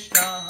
Krishna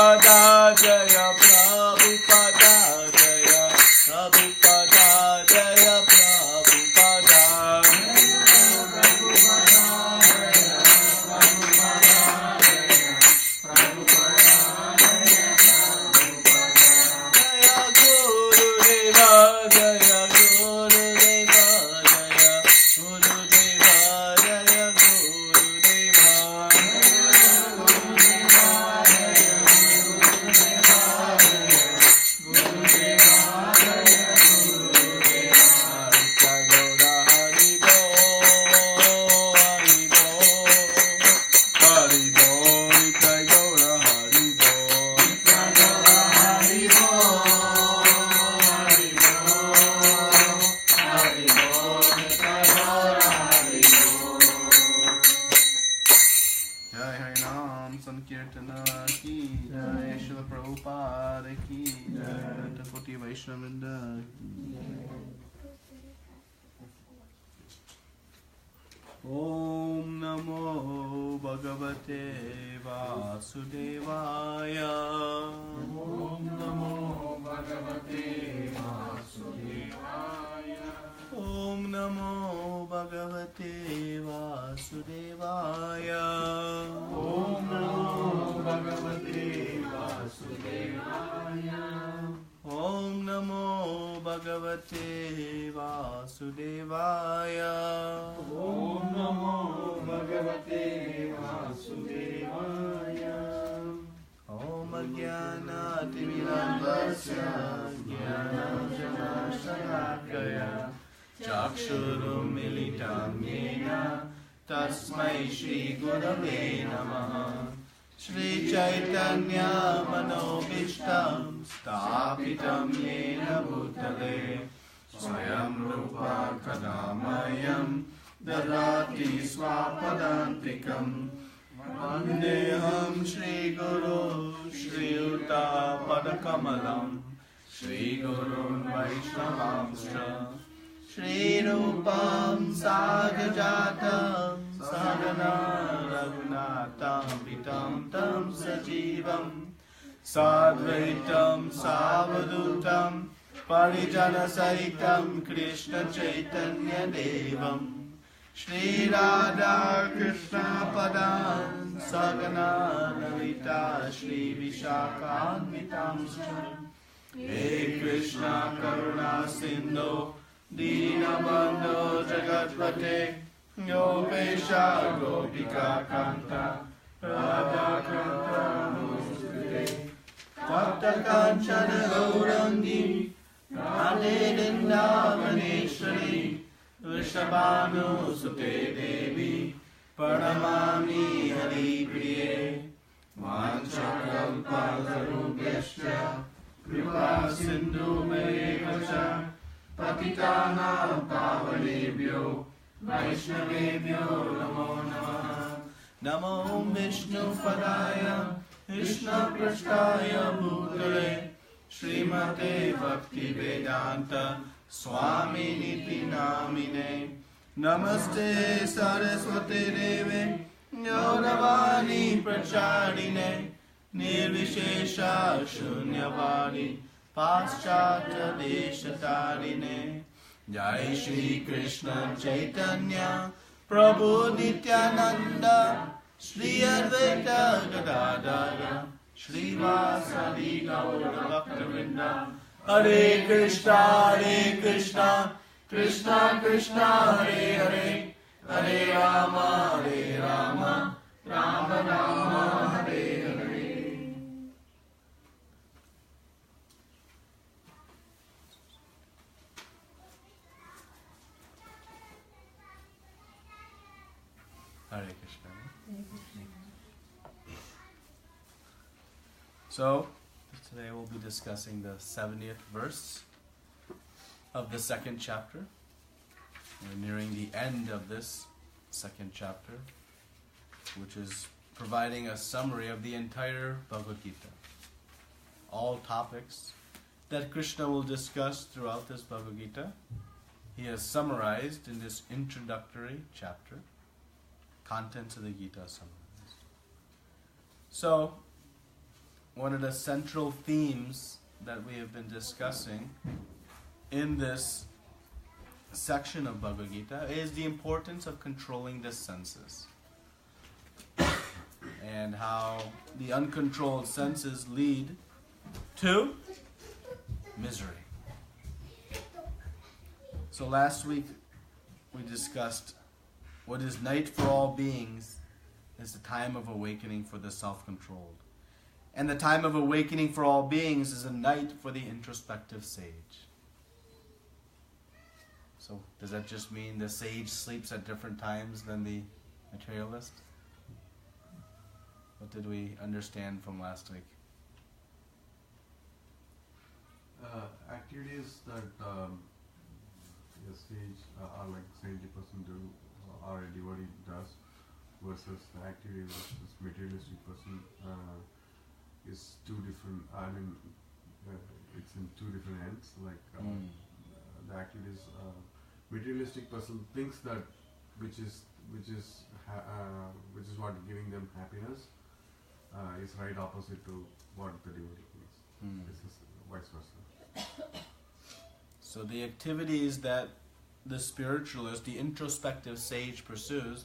Prabhupada Jaya Prabhupada Jaya Prabhupada Jaya Prabhupada Jaya Guru Deva Jaya Guru Deva Jaya Guru Deva Jaya Guru Deva Jai Harinam Sankirtana ki Jai Srila Prabhupada ki Jai Koti Vaishnavinda ki Om Namo Bhagavate Vasudevaya Om Namo Bhagavate Vasudevaya Om Namo Bhagavate Vasudevaya Om Namo Bhagavate Vasudevaya Om Namo Bhagavate Vasudevaya Om Namo Bhagavate Vasudevaya Om Jnana-timirandhasya Jnana-janashalakaya Chakshurum militam yena Tasmai Shri Gurave Namaha Shri Chaitanya Manobishtam Stapitam Yena Bhutale Swayam Rupa Kadamayam Darati Swapadantikam Vandeham Shri Guru Shri Uta Padakamalam Shri Gurun Vaishnavamscha Shri Rupam Sagajatam Sagana Raghunatam Vitam Tam Sajivam Sadvaitam Savadutam Parijana Saitam Krishna Chaitanya Devam Shri Radha Krishna Padan Sagana Navita Shri Vishakhanvitam He Krishna Karuna Sindhu Dinabandho Jagatpate Gopesha Gopika Kanta Radha Kanta Namaste Tapta Kanchana Gaurangi Radhe Vrindavaneshwari Vrishabhanu Sute Devi Paramami Hari Priye Vanchakalpatarubhyascha Kripa Sindhu Mevacha Patitanam Pavanebhyo Vaishnavebhyo Namo Namaha Namo Vishnu Padaya Krishna Prasthaya Bhutale Srimate Bhakti Vedanta Swami Niti Namine Namaste Saraswate Deve Yodavani Pracharine Nirvishesha Shunyavani Paschata Deshatarine Jai Shri Krishna Chaitanya Prabhu Nityananda Shri Advaita Gadadara Shri Vasadi Gaura Bhaktivinoda Hare Krishna Krishna Krishna Hare Hare Hare Rama Rama Rama Hare Hare Hare Krishna. So, today we'll be discussing the 70th verse of the second chapter. We're nearing the end of this second chapter, which is providing a summary of the entire Bhagavad Gita. All topics that Krishna will discuss throughout this Bhagavad Gita, he has summarized in this introductory chapter. Contents of the Gita summarized. So, one of the central themes that we have been discussing in this section of Bhagavad Gita is the importance of controlling the senses. And how the uncontrolled senses lead to misery. So last week we discussed what is night for all beings is the time of awakening for the self-controlled. And the time of awakening for all beings is a night for the introspective sage. So does that just mean the sage sleeps at different times than the materialist? What did we understand from last week? Activities that a sage or like sagely person do or a devotee does versus the activity that this materialistic person is two different. I mean, it's in two different ends. Like the activities, materialistic person thinks that which is what giving them happiness is right opposite to what the devotee thinks. This is vice versa. So the activities that the spiritualist, the introspective sage pursues,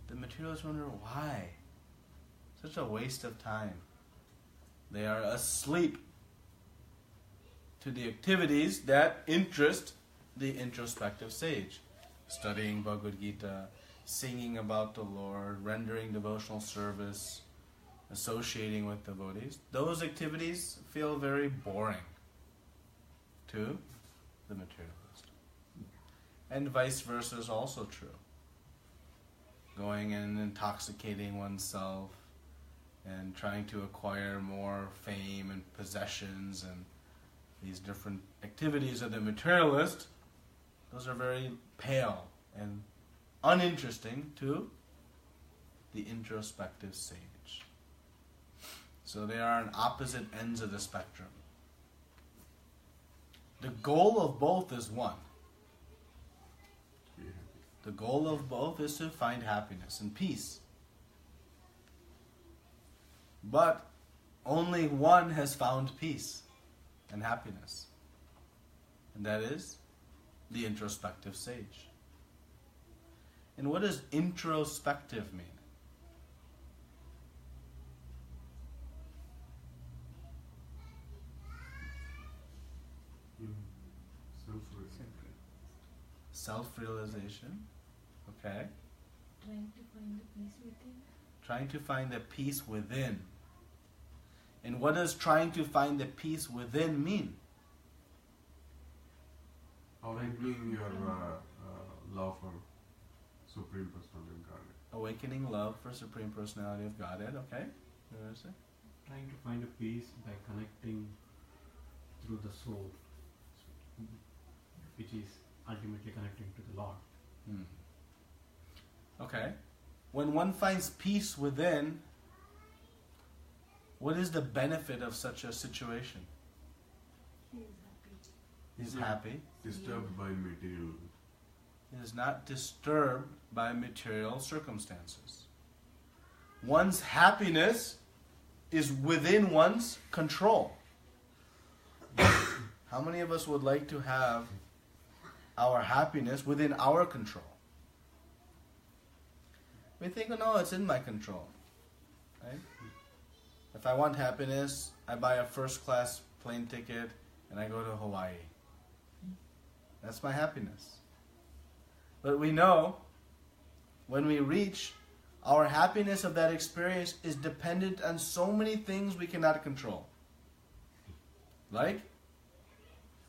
the materialists wonder why. Such a waste of time. They are asleep to the activities that interest the introspective sage. Studying Bhagavad Gita, singing about the Lord, rendering devotional service, associating with devotees. Those activities feel very boring to the materialist. And vice versa is also true. Going and intoxicating oneself and trying to acquire more fame and possessions and these different activities of the materialist, those are very pale and uninteresting to the introspective sage. So they are on opposite ends of the spectrum. The goal of both is one. The goal of both is to find happiness and peace. But only one has found peace and happiness. And that is the introspective sage. And what does introspective mean? Self-realization. Okay. Trying to find the peace within. Trying to find the peace within. And what does trying to find the peace within mean? Awakening your love for Supreme Personality of Godhead. Awakening love for Supreme Personality of Godhead. Okay. You want to say? Trying to find a peace by connecting through the soul, which is ultimately connecting to the Lord. Okay. When one finds peace within, what is the benefit of such a situation? He is happy. He's happy. Disturbed by material. He is not disturbed by material circumstances. One's happiness is within one's control. How many of us would like to have our happiness within our control? We think, oh no, it's in my control. Right? If I want happiness, I buy a first-class plane ticket and I go to Hawaii. That's my happiness. But we know when we reach, our happiness of that experience is dependent on so many things we cannot control. Like?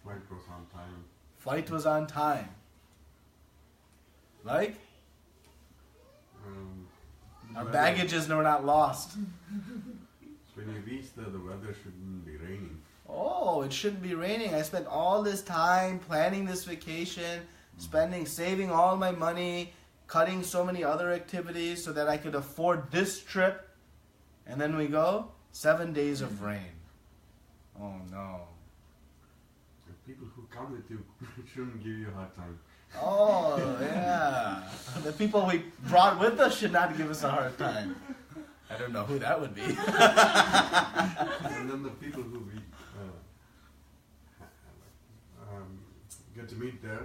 Flight was on time. Flight was on time. Like? Our baggages were not lost. When you reach there, the weather shouldn't be raining. Oh, it shouldn't be raining. I spent all this time planning this vacation, saving all my money, cutting so many other activities so that I could afford this trip. And then we go, 7 days of rain. Oh no. The people who come with you shouldn't give you a hard time. Oh, yeah. The people we brought with us should not give us a hard time. I don't know who that would be. And then the people who we get to meet there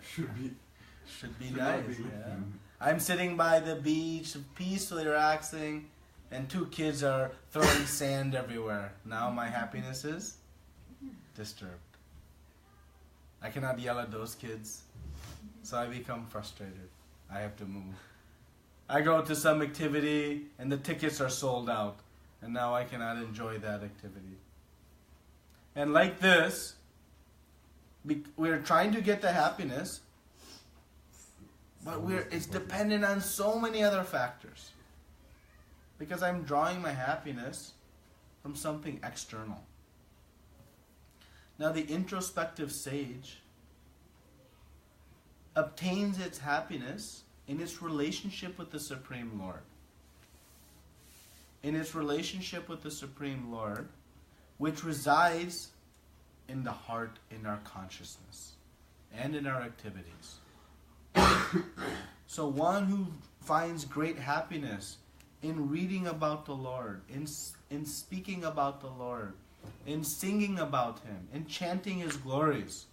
should be nice. Not be, Yeah. I'm sitting by the beach, peacefully relaxing, and two kids are throwing sand everywhere. Now my happiness is disturbed. I cannot yell at those kids, so I become frustrated. I have to move. I go to some activity and the tickets are sold out, and now I cannot enjoy that activity. And like this, we're trying to get the happiness, but it's dependent on so many other factors. Because I'm drawing my happiness from something external. Now the introspective sage obtains its happiness in its relationship with the Supreme Lord. In its relationship with the Supreme Lord, which resides in the heart, in our consciousness, and in our activities. So one who finds great happiness in reading about the Lord, in speaking about the Lord, in singing about Him, in chanting His glories.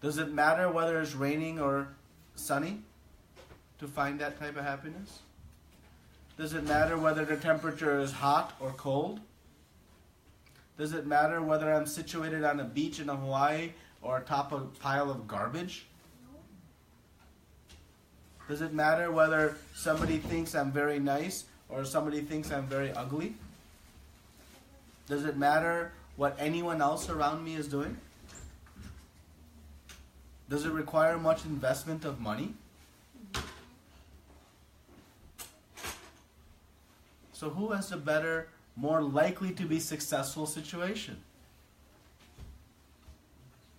Does it matter whether it's raining or sunny to find that type of happiness? Does it matter whether the temperature is hot or cold? Does it matter whether I'm situated on a beach in Hawaii or atop a pile of garbage? Does it matter whether somebody thinks I'm very nice or somebody thinks I'm very ugly? Does it matter what anyone else around me is doing? Does it require much investment of money? So who has a better, more likely to be successful situation?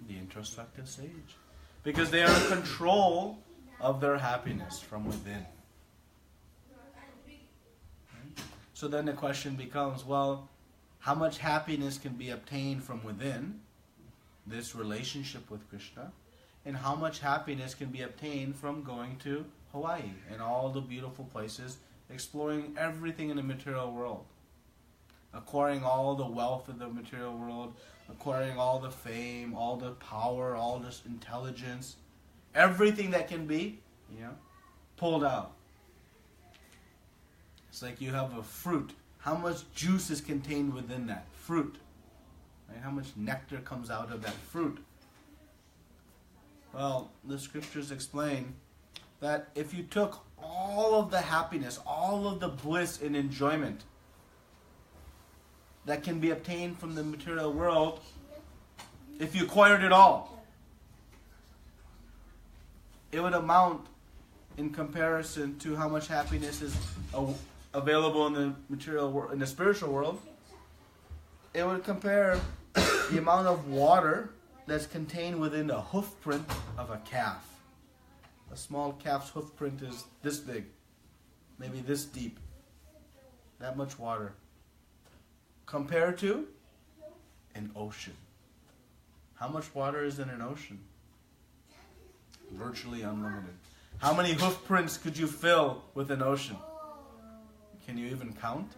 The introspective sage. Because they are in control of their happiness from within. So then the question becomes, well, how much happiness can be obtained from within this relationship with Krishna? And how much happiness can be obtained from going to Hawaii and all the beautiful places, exploring everything in the material world, acquiring all the wealth of the material world, acquiring all the fame, all the power, all this intelligence, everything that can be, pulled out. It's like you have a fruit. How much juice is contained within that fruit? Right? How much nectar comes out of that fruit? Well, the scriptures explain that if you took all of the happiness, all of the bliss and enjoyment that can be obtained from the material world, if you acquired it all, it would amount in comparison to how much happiness is available in the material world, in the spiritual world. It would compare the amount of water that's contained within the hoof print of a calf. A small calf's hoof print is this big, maybe this deep. That much water. Compared to an ocean. How much water is in an ocean? Virtually unlimited. How many hoof prints could you fill with an ocean? Can you even count?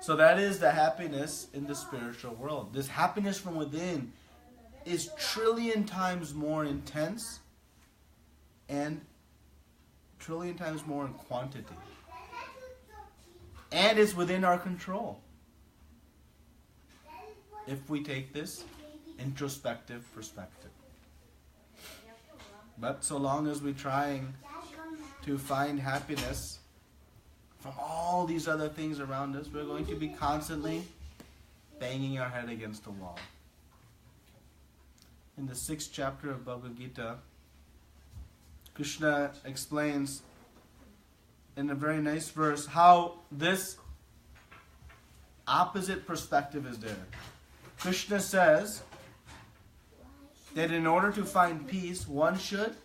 So that is the happiness in the spiritual world. This happiness from within is trillion times more intense and trillion times more in quantity. And it's within our control. If we take this introspective perspective. But so long as we're trying to find happiness from all these other things around us, we're going to be constantly banging our head against the wall. In the 6th chapter of Bhagavad Gita, Krishna explains in a very nice verse how this opposite perspective is there. Krishna says that in order to find peace, one should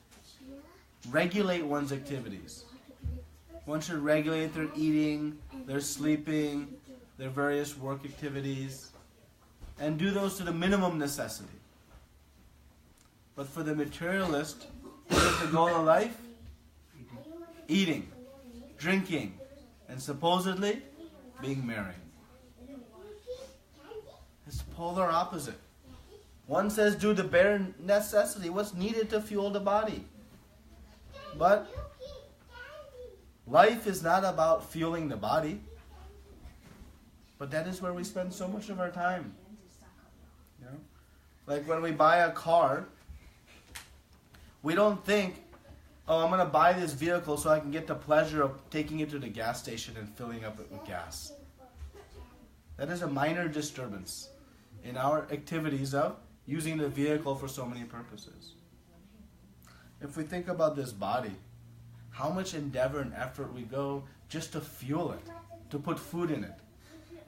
regulate one's activities. One should regulate their eating, their sleeping, their various work activities, and do those to the minimum necessity. But for the materialist, what is the goal of life? Eating. drinking, and supposedly being merry. It's polar opposite. One says do the bare necessity, what's needed to fuel the body. But life is not about fueling the body. But that is where we spend so much of our time. You know? Like when we buy a car, we don't think, oh, I'm going to buy this vehicle so I can get the pleasure of taking it to the gas station and filling up it with gas. That is a minor disturbance in our activities of using the vehicle for so many purposes. If we think about this body, how much endeavor and effort we go just to fuel it, to put food in it.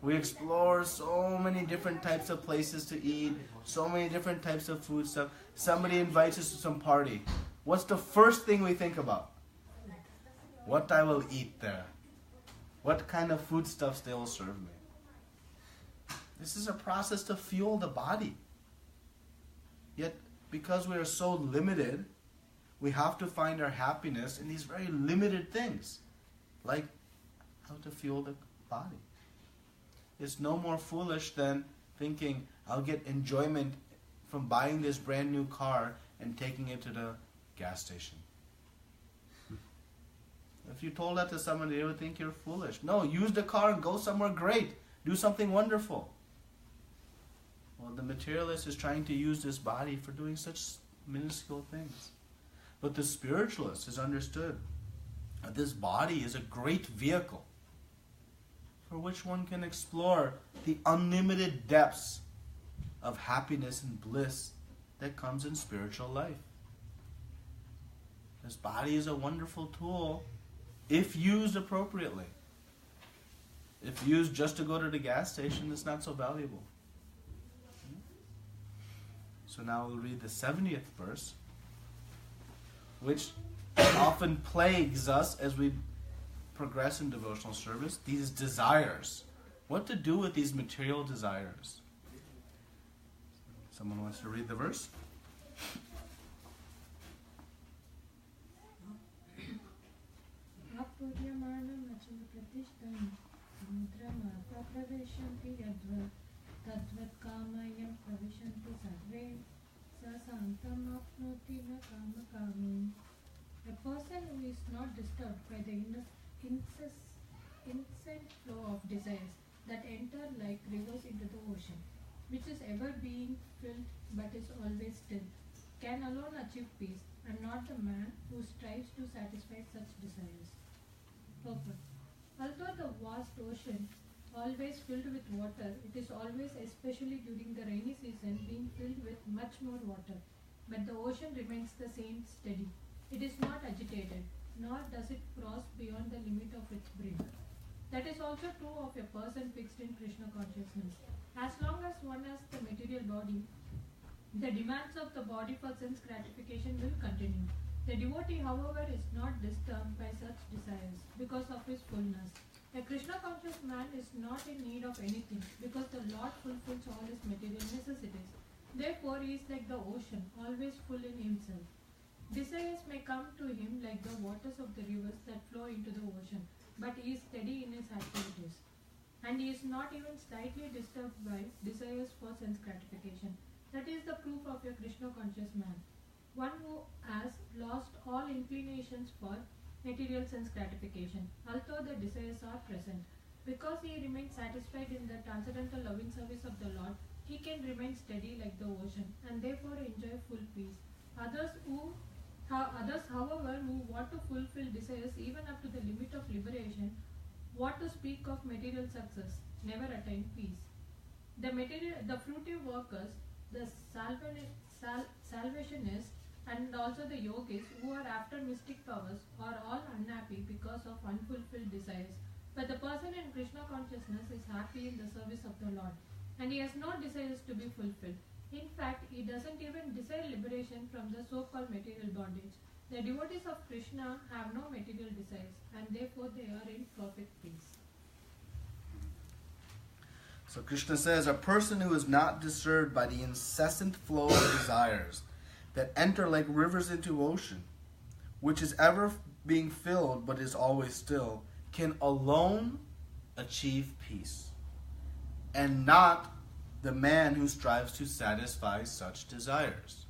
We explore so many different types of places to eat, so many different types of food stuff. Somebody invites us to some party. What's the first thing we think about? What I will eat there. What kind of foodstuffs they will serve me. This is a process to fuel the body. Yet, because we are so limited, we have to find our happiness in these very limited things. Like how to fuel the body. It's no more foolish than thinking, I'll get enjoyment from buying this brand new car and taking it to the gas station. If you told that to someone, they would think you're foolish. No, use the car and go somewhere great. Do something wonderful. Well, the materialist is trying to use this body for doing such minuscule things. But the spiritualist has understood that this body is a great vehicle for which one can explore the unlimited depths of happiness and bliss that comes in spiritual life. This body is a wonderful tool if used appropriately. If used just to go to the gas station, it's not so valuable. So now we'll read the 70th verse, which often plagues us as we progress in devotional service, these desires. What to do with these material desires? Someone wants to read the verse? Apuryamanam acala-pratistham samudram apah pravisanti yadvat tadvat pravisanti sarve santim apnoti na kama. A person who is not disturbed by the incessant flow of desires that enter like rivers into the ocean, which is ever being filled but is always still, can alone achieve peace, and not the man who strives to satisfy such desires. Purport. Although the vast ocean always filled with water, it is always, especially during the rainy season, being filled with much more water, but the ocean remains the same, steady. It is not agitated, nor does it cross beyond the limit of its brink. That is also true of a person fixed in Krishna consciousness. As long as one has the material body, the demands of the body for sense gratification will continue. The devotee, however, is not disturbed by such desires because of his fullness. A Krishna conscious man is not in need of anything because the Lord fulfills all his material necessities. Therefore, he is like the ocean, always full in himself. Desires may come to him like the waters of the rivers that flow into the ocean, but he is steady in his activities. And he is not even slightly disturbed by desires for sense gratification. That is the proof of a Krishna conscious man. One who has lost all inclinations for material sense gratification, although the desires are present. Because he remains satisfied in the transcendental loving service of the Lord, he can remain steady like the ocean, and therefore enjoy full peace. Others, however, who want to fulfill desires even up to the limit of liberation, what to speak of material success, never attain peace. The fruitive workers, the salvationists, and also the yogis who are after mystic powers are all unhappy because of unfulfilled desires. But the person in Krishna consciousness is happy in the service of the Lord, and he has no desires to be fulfilled. In fact, he doesn't even desire liberation from the so-called material bondage. The devotees of Krishna have no material desires, and therefore they are in perfect peace. So Krishna says, a person who is not disturbed by the incessant flow of desires that enter like rivers into ocean, which is ever being filled but is always still, can alone achieve peace, and not the man who strives to satisfy such desires.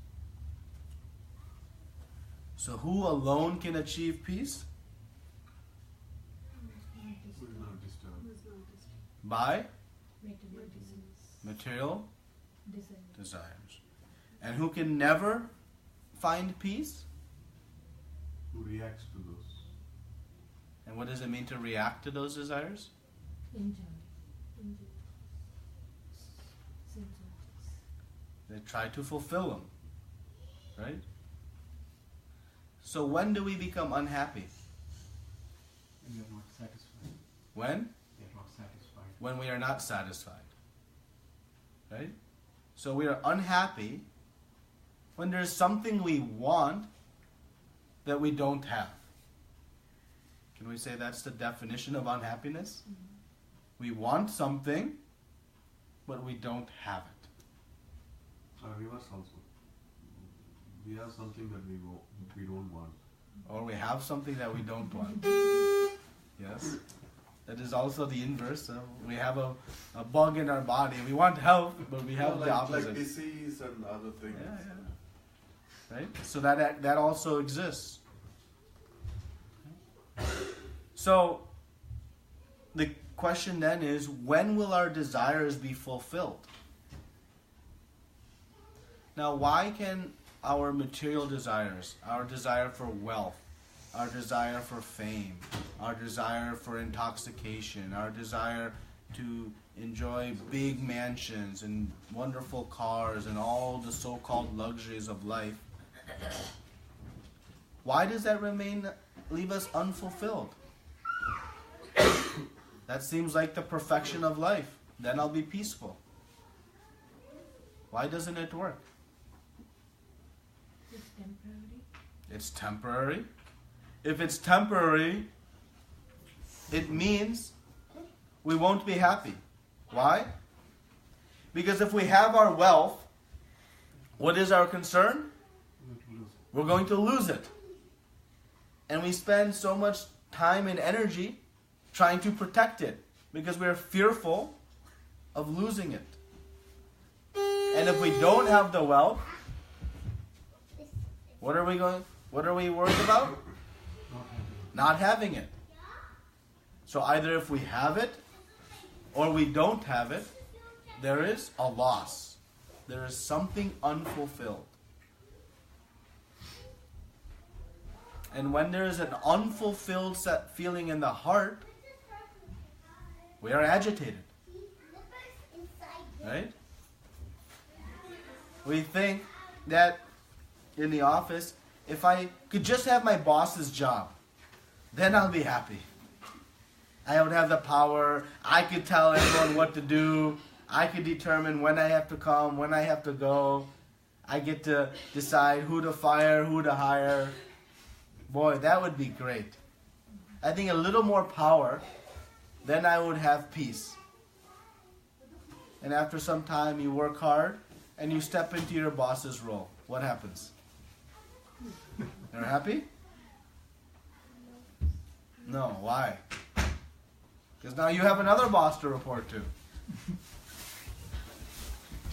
So who alone can achieve peace? Who is not disturbed. By Material material desire. desires. And who can never find peace? Who reacts to those. And what does it mean to react to those desires? Enjoy. Sense objects. They try to fulfill them. Right? So when do we become unhappy? And you're not satisfied. When? You're not satisfied. When we are not satisfied. Right? So we are unhappy when there's something we want that we don't have. Can we say that's the definition of unhappiness? We want something, but we don't have it. Reverse also. We have something that we don't want. Or we have something that we don't want. Yes? That is also the inverse. We have a bug in our body. We want health, but we have the opposite. Like disease and other things. Yeah. Right? So that also exists. So the question then is, when will our desires be fulfilled? Now, why can our material desires, our desire for wealth, our desire for fame, our desire for intoxication, our desire to enjoy big mansions and wonderful cars and all the so-called luxuries of life, why does that leave us unfulfilled? That seems like the perfection of life. Then I'll be peaceful. Why doesn't it work? It's temporary. It's temporary. If it's temporary, it means we won't be happy. Why? Because if we have our wealth, what is our concern? We're going to lose it. And we spend so much time and energy trying to protect it because we're fearful of losing it. And if we don't have the wealth, what are we worried about? Not having it. So either if we have it or we don't have it, there is a loss. There is something unfulfilled. And when there is an unfulfilled feeling in the heart, we are agitated. Right? We think that in the office, if I could just have my boss's job, then I'll be happy. I would have the power. I could tell everyone what to do. I could determine when I have to come, when I have to go. I get to decide who to fire, who to hire. Boy, that would be great. I think a little more power, then I would have peace. And after some time, you work hard and you step into your boss's role. What happens? You're happy? No, why? Because now you have another boss to report to.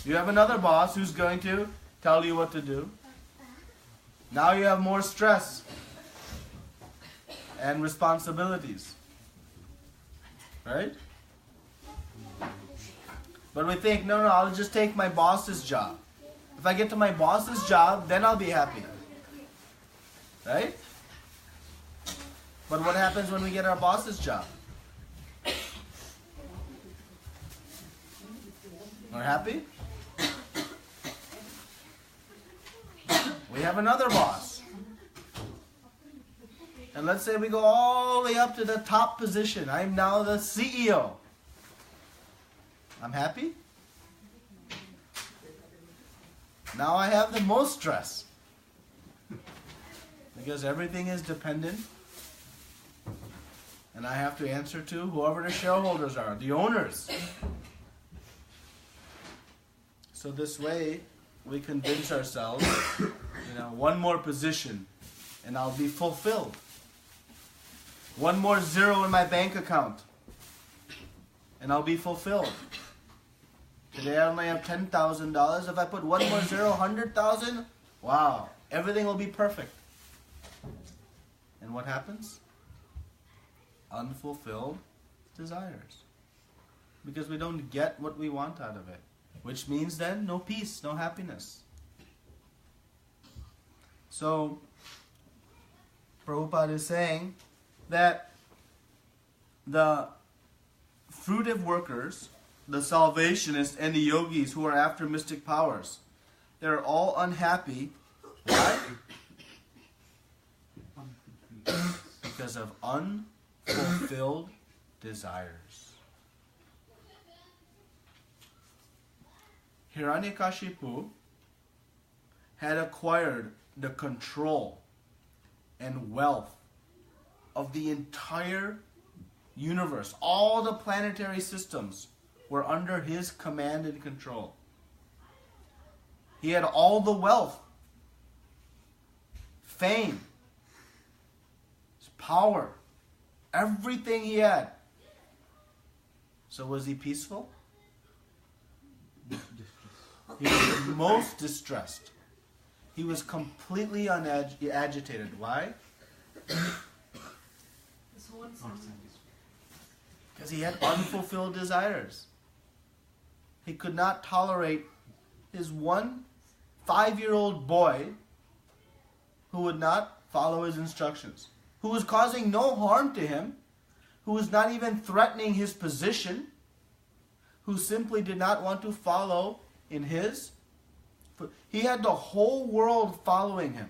You have another boss who's going to tell you what to do. Now you have more stress and responsibilities. Right? But we think, no, I'll just take my boss's job. If I get to my boss's job, then I'll be happy. Right? But what happens when we get our boss's job? We're happy? We have another boss. And let's say we go all the way up to the top position. I'm now the CEO. I'm happy? Now I have the most stress. Because everything is dependent. And I have to answer to whoever the shareholders are, the owners. So this way, we convince ourselves, one more position, and I'll be fulfilled. One more zero in my bank account, and I'll be fulfilled. Today I only have $10,000. If I put one more zero, 100,000, wow, everything will be perfect. And what happens? Unfulfilled desires. Because we don't get what we want out of it. Which means then no peace, no happiness. So, Prabhupada is saying that the fruitive workers, the salvationists and the yogis who are after mystic powers, they're all unhappy. Why? Because of unfulfilled desires. Hiranyakashipu had acquired the control and wealth of the entire universe. All the planetary systems were under his command and control. He had all the wealth, fame, power, everything he had. So was he peaceful? He was most distressed. He was completely agitated. Why? Because he had unfulfilled desires. He could not tolerate his 5-year-old boy who would not follow his instructions, who was causing no harm to him, who was not even threatening his position, who simply did not want to follow in his. He had the whole world following him.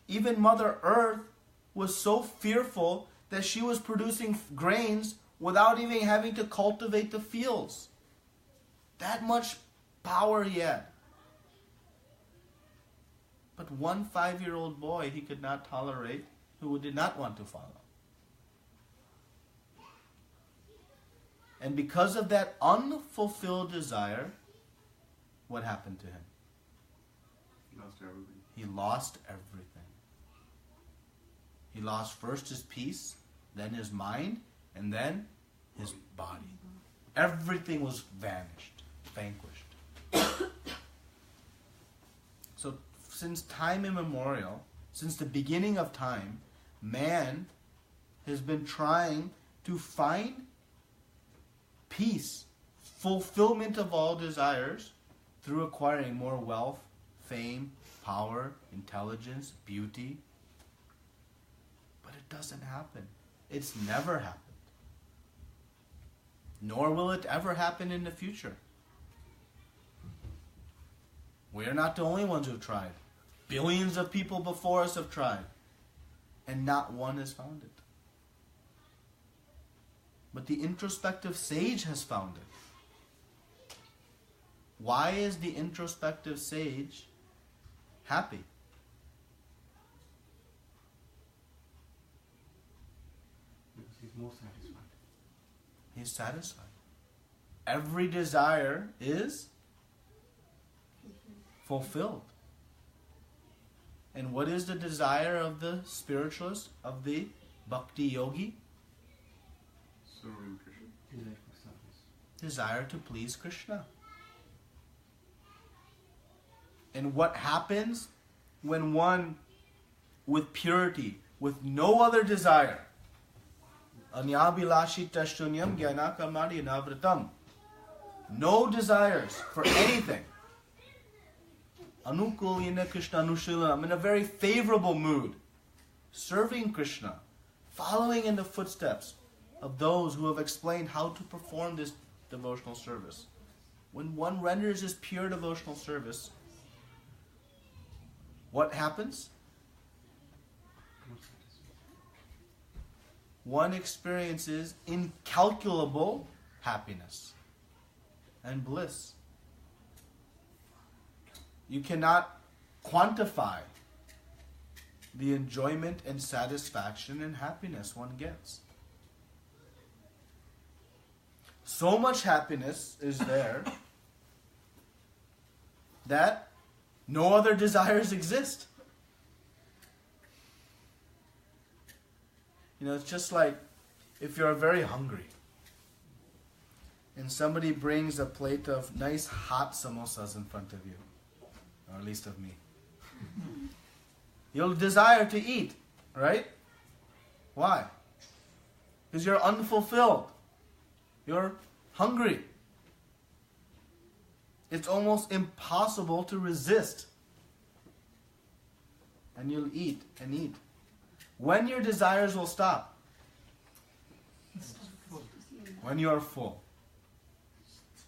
Even Mother Earth was so fearful that she was producing grains without even having to cultivate the fields. That much power he had. But one 5-year-old boy he could not tolerate, who did not want to follow. And because of that unfulfilled desire, what happened to him? Lost everything. He lost everything. He lost first his peace, then his mind, and then his body. Everything was vanished, vanquished. So since time immemorial, since the beginning of time, man has been trying to find peace, fulfillment of all desires through acquiring more wealth, fame, power, intelligence, beauty. But it doesn't happen. It's never happened. Nor will it ever happen in the future. We are not the only ones who've tried. Billions of people before us have tried. And not one has found it. But the introspective sage has found it. Why is the introspective sage happy? Because he's more satisfied. He's satisfied. Every desire is fulfilled. And what is the desire of the spiritualist, of the bhakti yogi? Serving Krishna. Desire for service. Desire to please Krishna. And what happens when one, with purity, with no other desire, anyabhilashi tashunyam gyanakamadi navratam, no desires for anything, anukulina Krishna anushilanam, in a very favorable mood, serving Krishna, following in the footsteps of those who have explained how to perform this devotional service. When one renders this pure devotional service, what happens? More satisfied. One experiences incalculable happiness and bliss. You cannot quantify the enjoyment and satisfaction and happiness one gets. So much happiness is there that no other desires exist. It's just like if you're very hungry and somebody brings a plate of nice hot samosas in front of you, or at least of me. You'll desire to eat, right? Why? Because you're unfulfilled. You're hungry. It's almost impossible to resist. And you'll eat and eat. When your desires will stop? When you are full.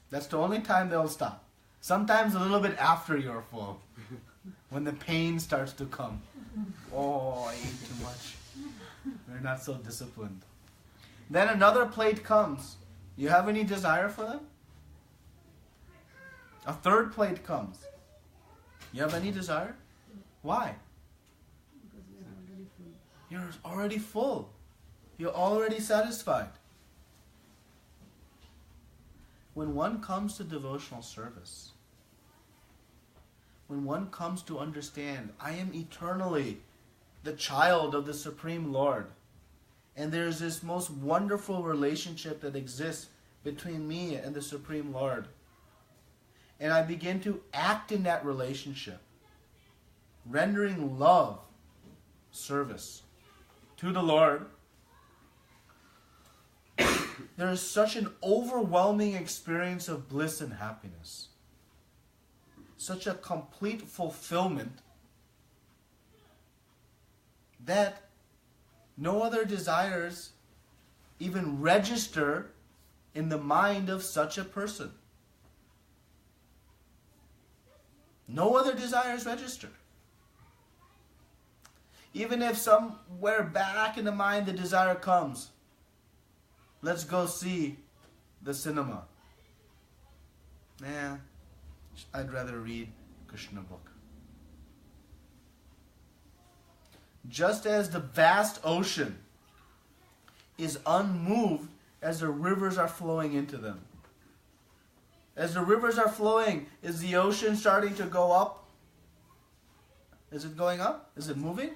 That's the only time they'll stop. Sometimes a little bit after you're full. When the pain starts to come. Oh, I ate too much. We're not so disciplined. Then another plate comes. You have any desire for them? A third plate comes. You have any desire? Why? Because we are already full. You're already full. You're already satisfied. When one comes to devotional service, when one comes to understand, I am eternally the child of the Supreme Lord, and there's this most wonderful relationship that exists between me and the Supreme Lord, and I begin to act in that relationship, rendering love, service to the Lord, there is such an overwhelming experience of bliss and happiness. Such a complete fulfillment that no other desires even register in the mind of such a person. No other desires register. Even if somewhere back in the mind the desire comes, let's go see the cinema. Nah, I'd rather read Krishna book. Just as the vast ocean is unmoved as the rivers are flowing into them. As the rivers are flowing, is the ocean starting to go up? Is it going up? Is it moving?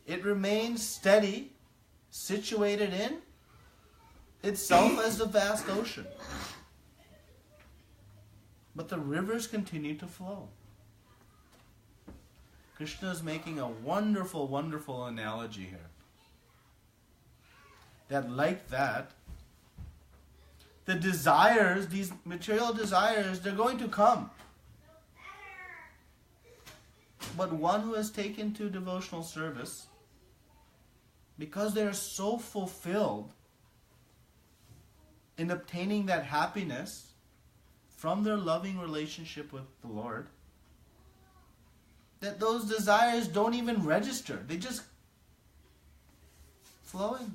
It remains steady, situated in itself as the vast ocean. But the rivers continue to flow. Krishna is making a wonderful, wonderful analogy here. That like that, the desires, these material desires, they're going to come. But one who has taken to devotional service, because they are so fulfilled in obtaining that happiness from their loving relationship with the Lord, that those desires don't even register. They just flow in.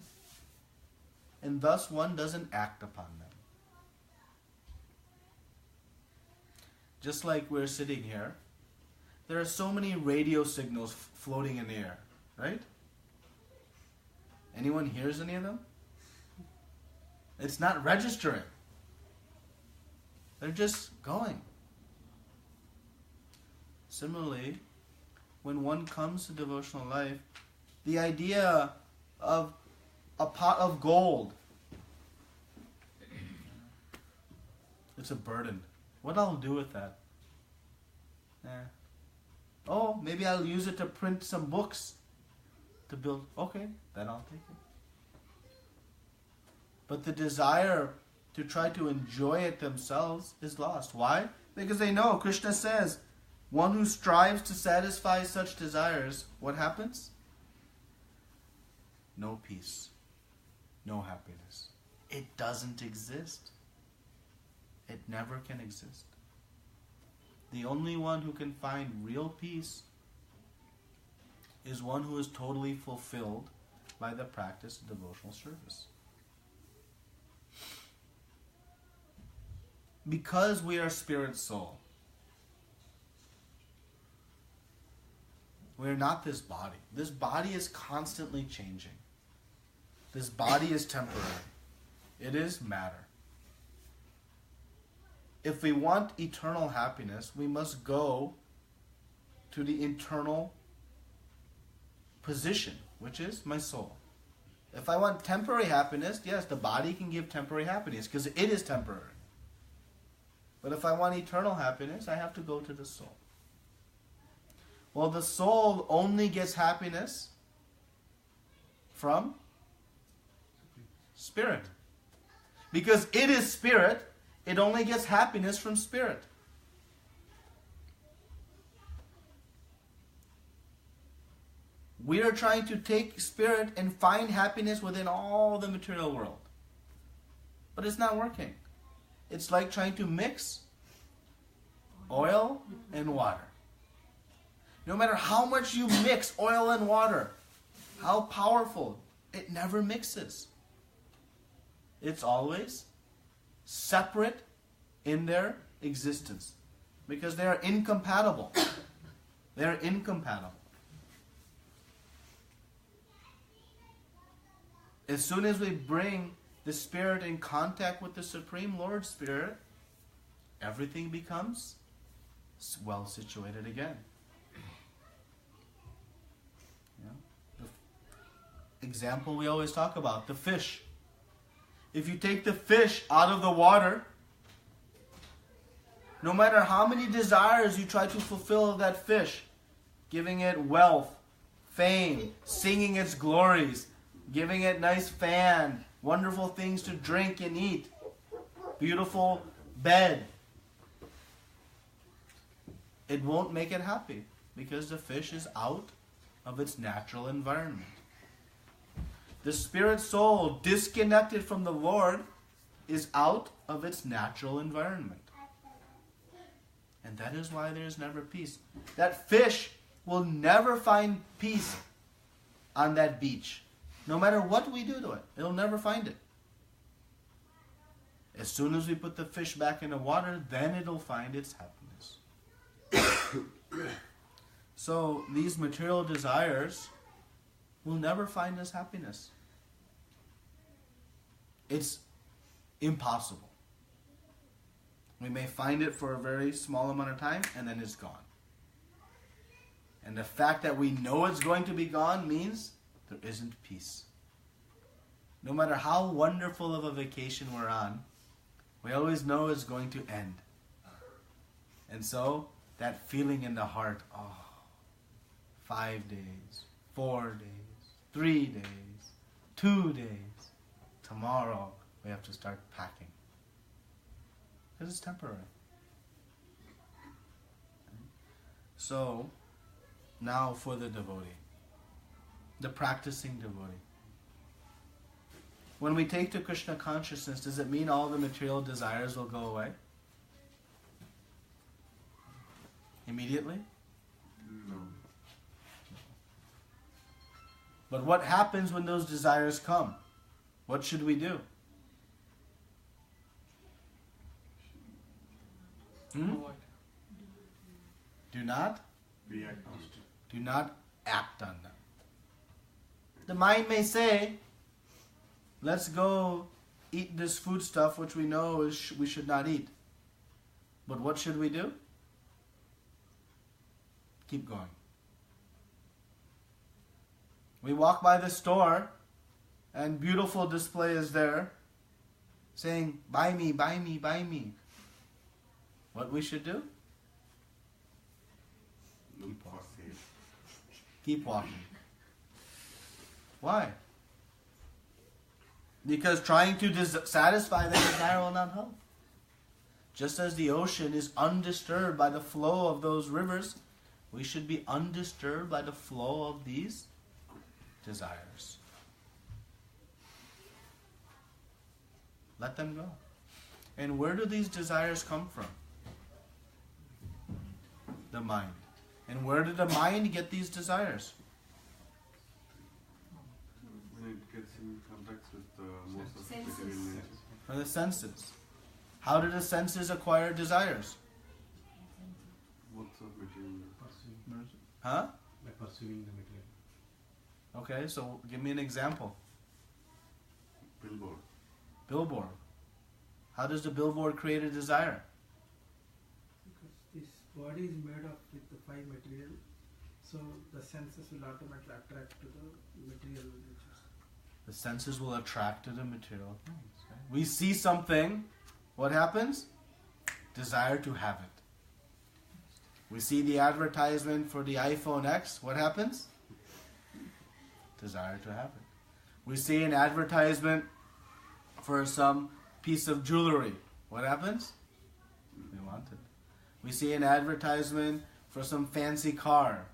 And thus one doesn't act upon them. Just like we're sitting here, there are so many radio signals floating in the air, right? Anyone hears any of them? It's not registering. They're just going. Similarly, when one comes to devotional life, the idea of a pot of gold, it's a burden. What I'll do with that? Oh, maybe I'll use it to print some books to build. Okay, then I'll take it. But the desire to try to enjoy it themselves is lost. Why? Because they know, Krishna says, one who strives to satisfy such desires, what happens? No peace, no happiness. It doesn't exist. It never can exist. The only one who can find real peace is one who is totally fulfilled by the practice of devotional service. Because we are spirit soul, we are not this body. This body is constantly changing. This body is temporary. It is matter. If we want eternal happiness, we must go to the internal position which is my soul. If I want temporary happiness, yes, the body can give temporary happiness because it is temporary. But if I want eternal happiness, I have to go to the soul. Well, the soul only gets happiness from spirit. Because it is spirit, it only gets happiness from spirit. We are trying to take spirit and find happiness within all the material world. But it's not working. It's like trying to mix oil and water. No matter how much you mix oil and water, how powerful, it never mixes. It's always separate in their existence because they are incompatible. They are incompatible. As soon as we bring the Spirit in contact with the Supreme Lord Spirit, everything becomes well situated again. The example we always talk about, the fish. If you take the fish out of the water, no matter how many desires you try to fulfill of that fish, giving it wealth, fame, singing its glories, giving it nice fan, wonderful things to drink and eat, beautiful bed, it won't make it happy because the fish is out of its natural environment. The spirit soul, disconnected from the Lord, is out of its natural environment. And that is why there is never peace. That fish will never find peace on that beach. No matter what we do to it, it'll never find it. As soon as we put the fish back in the water, then it'll find its happiness. So these material desires will never find us happiness. It's impossible. We may find it for a very small amount of time and then it's gone. And the fact that we know it's going to be gone means there isn't peace. No matter how wonderful of a vacation we're on, we always know it's going to end. And so that feeling in the heart, 5 days, 4 days, 3 days, 2 days, tomorrow we have to start packing. Because it's temporary. So, now for the devotee, the practicing devotee. When we take to Krishna consciousness, does it mean all the material desires will go away? Immediately? No. But what happens when those desires come? What should we do? Do not? React on it. Do not act on them. The mind may say, let's go eat this food stuff which we know we should not eat. But what should we do? Keep going. We walk by the store and beautiful display is there saying, buy me, buy me, buy me. What we should do? Keep walking. Keep walking. Why? Because trying to satisfy that desire will not help. Just as the ocean is undisturbed by the flow of those rivers, we should be undisturbed by the flow of these desires. Let them go. And where do these desires come from? The mind. And where did the mind get these desires? When it gets in contact with most of the Senses. material nature. From the senses. How do the senses acquire desires? What's of material nature? Perceiving, Huh? by perceiving the material. Okay, so give me an example. Billboard. Billboard. How does the billboard create a desire? Because this body is made up with the 5 material So the senses will automatically attract to the material natures. The senses will attract to the material things. Right? We see something, what happens? Desire to have it. We see the advertisement for the iPhone X, what happens? Desire to have it. We see an advertisement for some piece of jewelry, what happens? We want it. We see an advertisement for some fancy car.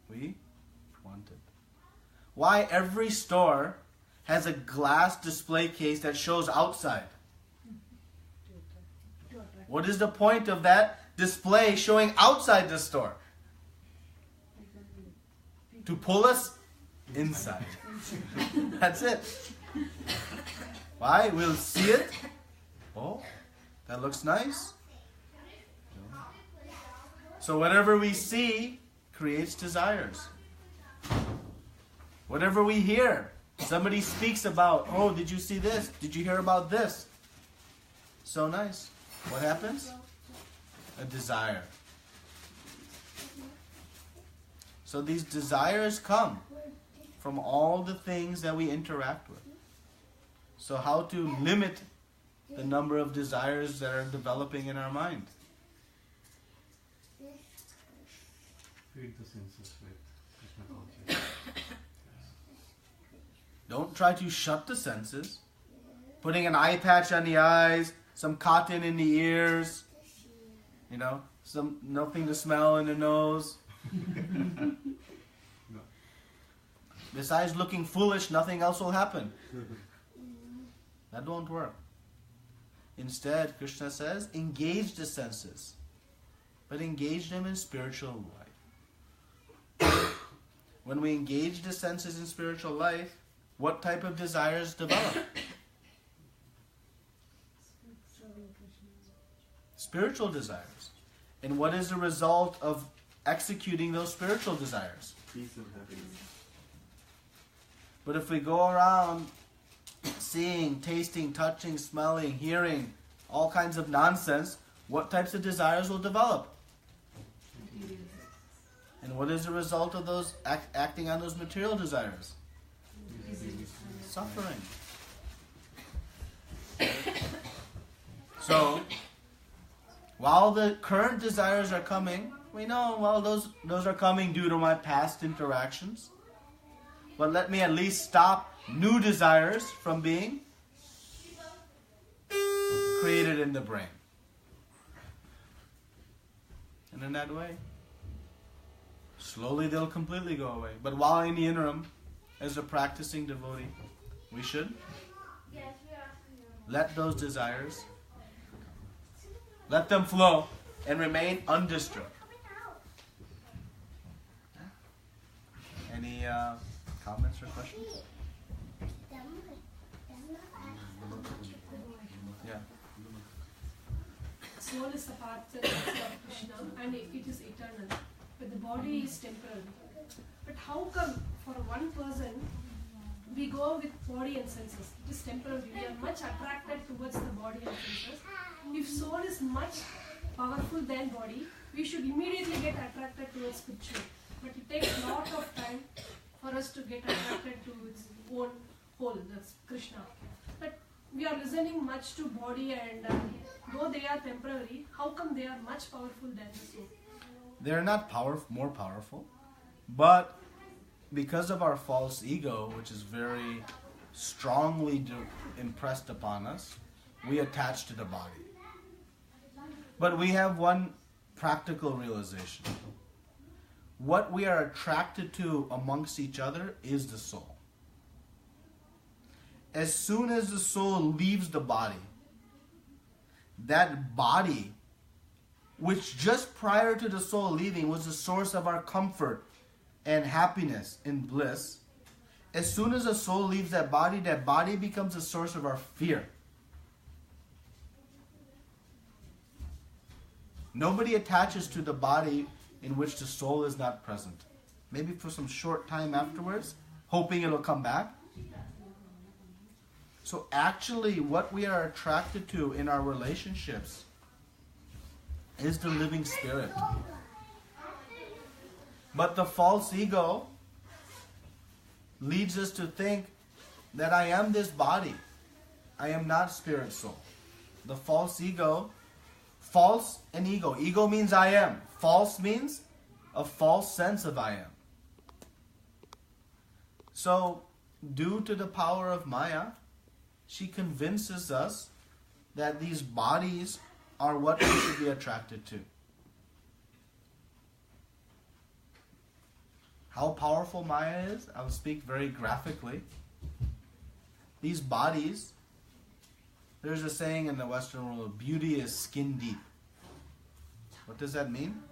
We want it. Why every store has a glass display case that shows outside? What is the point of that display showing outside the store? To pull us inside. That's it. Why? We'll see it. Oh, that looks nice. So whatever we see creates desires. Whatever we hear, somebody speaks about, oh, did you see this? Did you hear about this? So nice. What happens? A desire. So these desires come from all the things that we interact with. So how to limit the number of desires that are developing in our mind? Feed the senses with Krishna consciousness. Don't try to shut the senses. Putting an eye patch on the eyes, some cotton in the ears, nothing to smell in the nose. Besides looking foolish, nothing else will happen. That won't work. Instead, Krishna says, engage the senses, but engage them in spiritual life. When we engage the senses in spiritual life, what type of desires develop? Spiritual desires. And what is the result of executing those spiritual desires? Peace and happiness. But if we go around seeing, tasting, touching, smelling, hearing, all kinds of nonsense, what types of desires will develop? And what is the result of those acting on those material desires? Suffering. So, while the current desires are coming, we know, well, those are coming due to my past interactions. But let me at least stop new desires from being created in the brain. And in that way, slowly they'll completely go away. But while in the interim, as a practicing devotee, we should let those desires, let them flow and remain undisturbed. Any comments or questions? Yeah. Soul is the part of Krishna and it is eternal. But the body is temporary. But how come for one person we go with body and senses? It is temporary. We are much attracted towards the body and senses. If soul is much powerful than body, we should immediately get attracted towards spiritual. But it takes a lot of time for us to get attracted to its own whole, that's Krishna. But we are listening much to body and though they are temporary, how come they are much powerful than the soul? They're not more powerful, but because of our false ego, which is very strongly impressed upon us, we attach to the body. But we have one practical realization. What we are attracted to amongst each other is the soul. As soon as the soul leaves the body, that body, which just prior to the soul leaving was the source of our comfort and happiness and bliss, as soon as the soul leaves that body becomes a source of our fear. Nobody attaches to the body in which the soul is not present. Maybe for some short time afterwards, hoping it'll come back. So actually, what we are attracted to in our relationships is the living spirit. But the false ego leads us to think that I am this body. I am not spirit soul. The false ego, false and ego. Ego means I am. False means a false sense of I am. So, due to the power of Maya, she convinces us that these bodies are what we should be attracted to. How powerful Maya is, I'll speak very graphically. These bodies, there's a saying in the Western world, beauty is skin deep. What does that mean?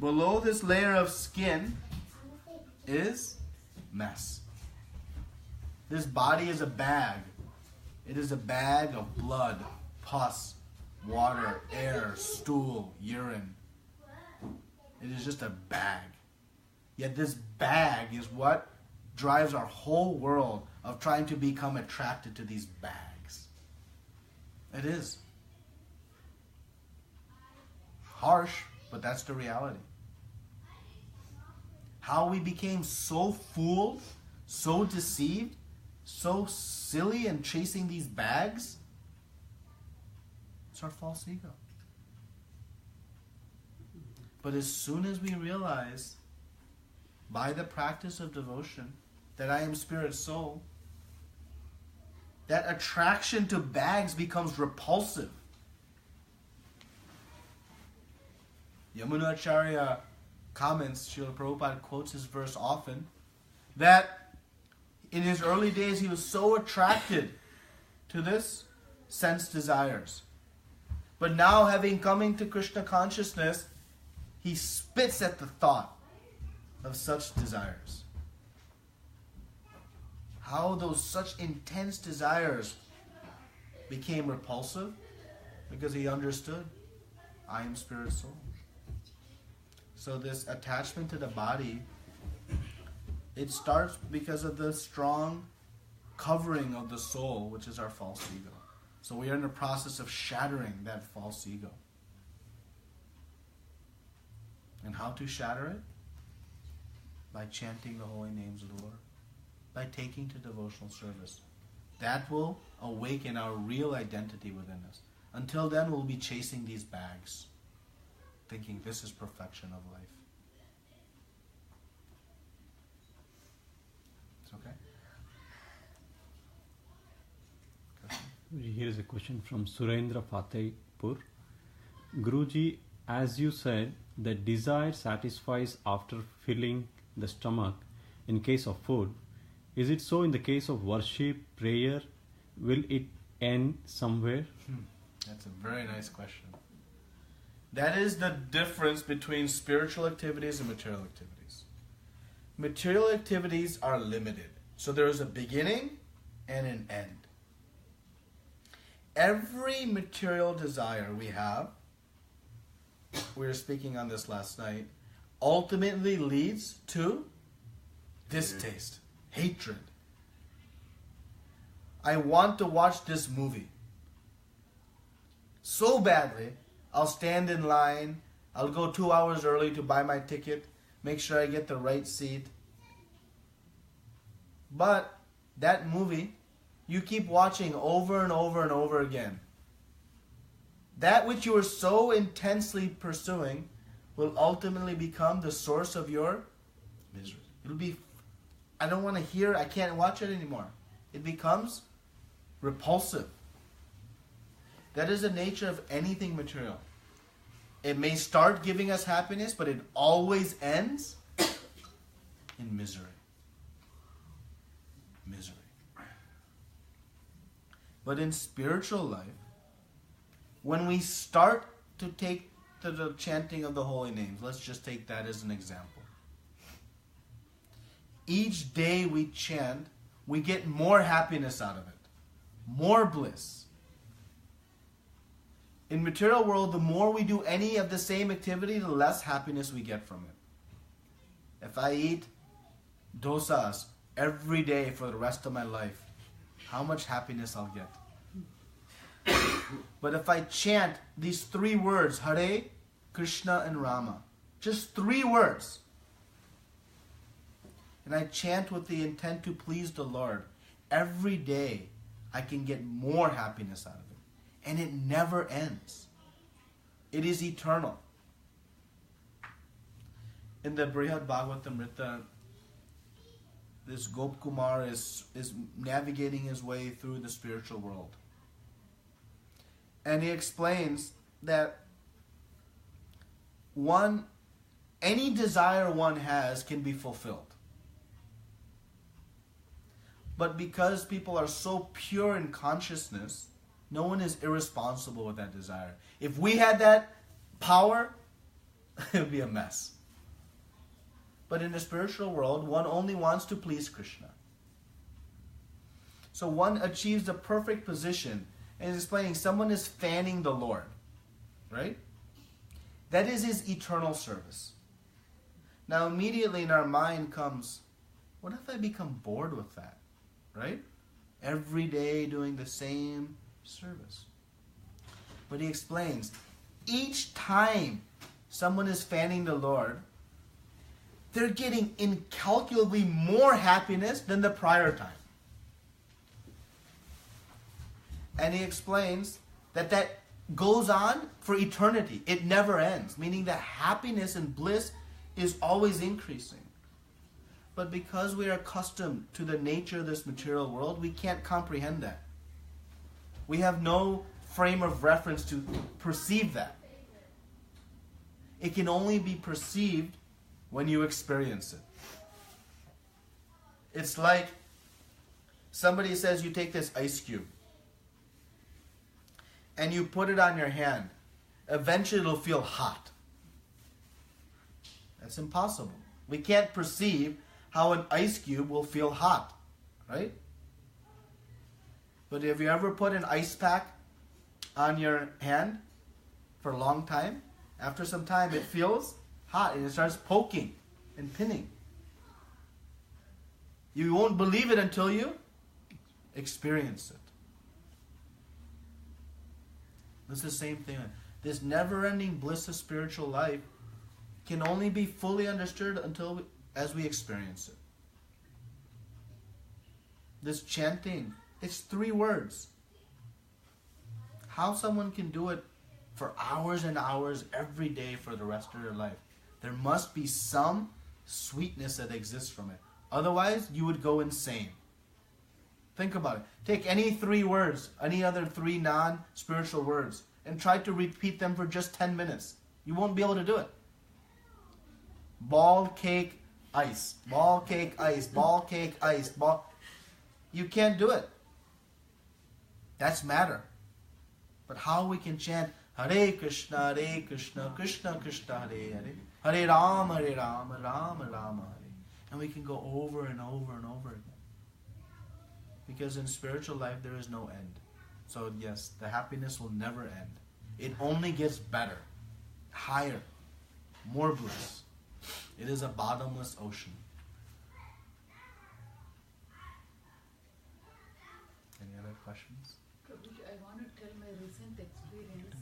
Below this layer of skin is mess. This body is a bag. It is a bag of blood, pus, water, air, stool, urine. It is just a bag. Yet this bag is what drives our whole world of trying to become attracted to these bags. It is. Harsh, but that's the reality. How we became so fooled, so deceived, so silly in chasing these bags, it's our false ego. But as soon as we realize, by the practice of devotion, that I am spirit soul, that attraction to bags becomes repulsive. Yamunacharya comments, Srila Prabhupada quotes his verse often, that in his early days he was so attracted to this sense desires. But now, having come into Krishna consciousness, he spits at the thought of such desires. How those such intense desires became repulsive? Because he understood, I am spirit soul. So this attachment to the body, it starts because of the strong covering of the soul, which is our false ego. So we are in the process of shattering that false ego. And how to shatter it? By chanting the holy names of the Lord. By taking to devotional service. That will awaken our real identity within us. Until then, we'll be chasing these bags, thinking this is perfection of life. It's okay? Here is a question from Surendra Fatehpur. Guruji, as you said, that desire satisfies after filling the stomach in case of food. Is it so in the case of worship, prayer? Will it end somewhere? That's a very nice question. That is the difference between spiritual activities and material activities. Material activities are limited. So there is a beginning and an end. Every material desire we have, we were speaking on this last night, ultimately leads to distaste, hatred. I want to watch this movie so badly, I'll stand in line, I'll go 2 hours early to buy my ticket, make sure I get the right seat. But that movie, you keep watching over and over and over again. That which you are so intensely pursuing will ultimately become the source of your misery. It'll be, I don't want to hear, I can't watch it anymore. It becomes repulsive. That is the nature of anything material. It may start giving us happiness, but it always ends in misery. Misery. But in spiritual life, when we start to take to the chanting of the holy names, let's just take that as an example. Each day we chant, we get more happiness out of it, more bliss. In material world, the more we do any of the same activity, the less happiness we get from it. If I eat dosas every day for the rest of my life, how much happiness I'll get. But if I chant these 3 words, Hare, Krishna and Rama, just 3 words, and I chant with the intent to please the Lord, every day I can get more happiness out of it. And it never ends. It is eternal. In the Brihad Bhagavatamrita, this Gop Kumar is navigating his way through the spiritual world. And he explains that any desire one has can be fulfilled. But because people are so pure in consciousness, no one is irresponsible with that desire. If we had that power, it would be a mess. But in the spiritual world, one only wants to please Krishna. So one achieves the perfect position, and is explaining someone is fanning the Lord, right? That is his eternal service. Now immediately in our mind comes, what if I become bored with that, right? Every day doing the same service. But he explains, each time someone is fanning the Lord, they're getting incalculably more happiness than the prior time. And he explains that goes on for eternity. It never ends, meaning that happiness and bliss is always increasing. But because we are accustomed to the nature of this material world, we can't comprehend that. We have no frame of reference to perceive that. It can only be perceived when you experience it. It's like somebody says you take this ice cube and you put it on your hand. Eventually it'll feel hot. That's impossible. We can't perceive how an ice cube will feel hot, right? But have you ever put an ice pack on your hand for a long time? After some time it feels hot and it starts poking and pinning. You won't believe it until you experience it. It's the same thing. This never-ending bliss of spiritual life can only be fully understood as we experience it. This chanting, it's 3 words. How someone can do it for hours and hours every day for the rest of their life. There must be some sweetness that exists from it. Otherwise, you would go insane. Think about it. Take any 3 words, any other 3 non-spiritual words, and try to repeat them for just 10 minutes. You won't be able to do it. Ball, cake, ice. Ball, cake, ice. Ball, cake, ice. Ball. You can't do it. That's matter. But how we can chant Hare Krishna, Krishna Krishna, Hare Hare, Hare Rama, Rama Rama, Hare. And we can go over and over and over again. Because in spiritual life there is no end. So yes, the happiness will never end. It only gets better, higher, more bliss. It is a bottomless ocean. Any other questions? Prabhuji, I want to tell my recent experience.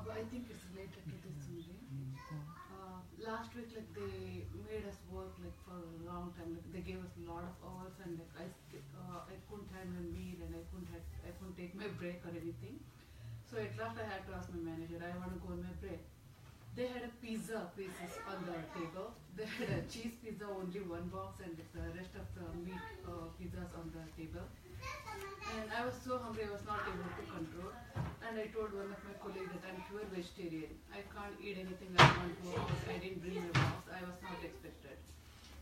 I think it's related to this only. Last week, they made us work for a long time. They gave us a lot of hours, and I couldn't have a meal, and I couldn't take my break or anything. So at last, I had to ask my manager, I want to go on my break. They had a pizza pieces on the table. They had a cheese pizza, only 1 box, and the rest of the meat pizzas on the table. And I was so hungry, I was not able to control. And I told one of my colleagues that I'm pure vegetarian. I can't eat anything I want to because I didn't bring my box. I was not expected.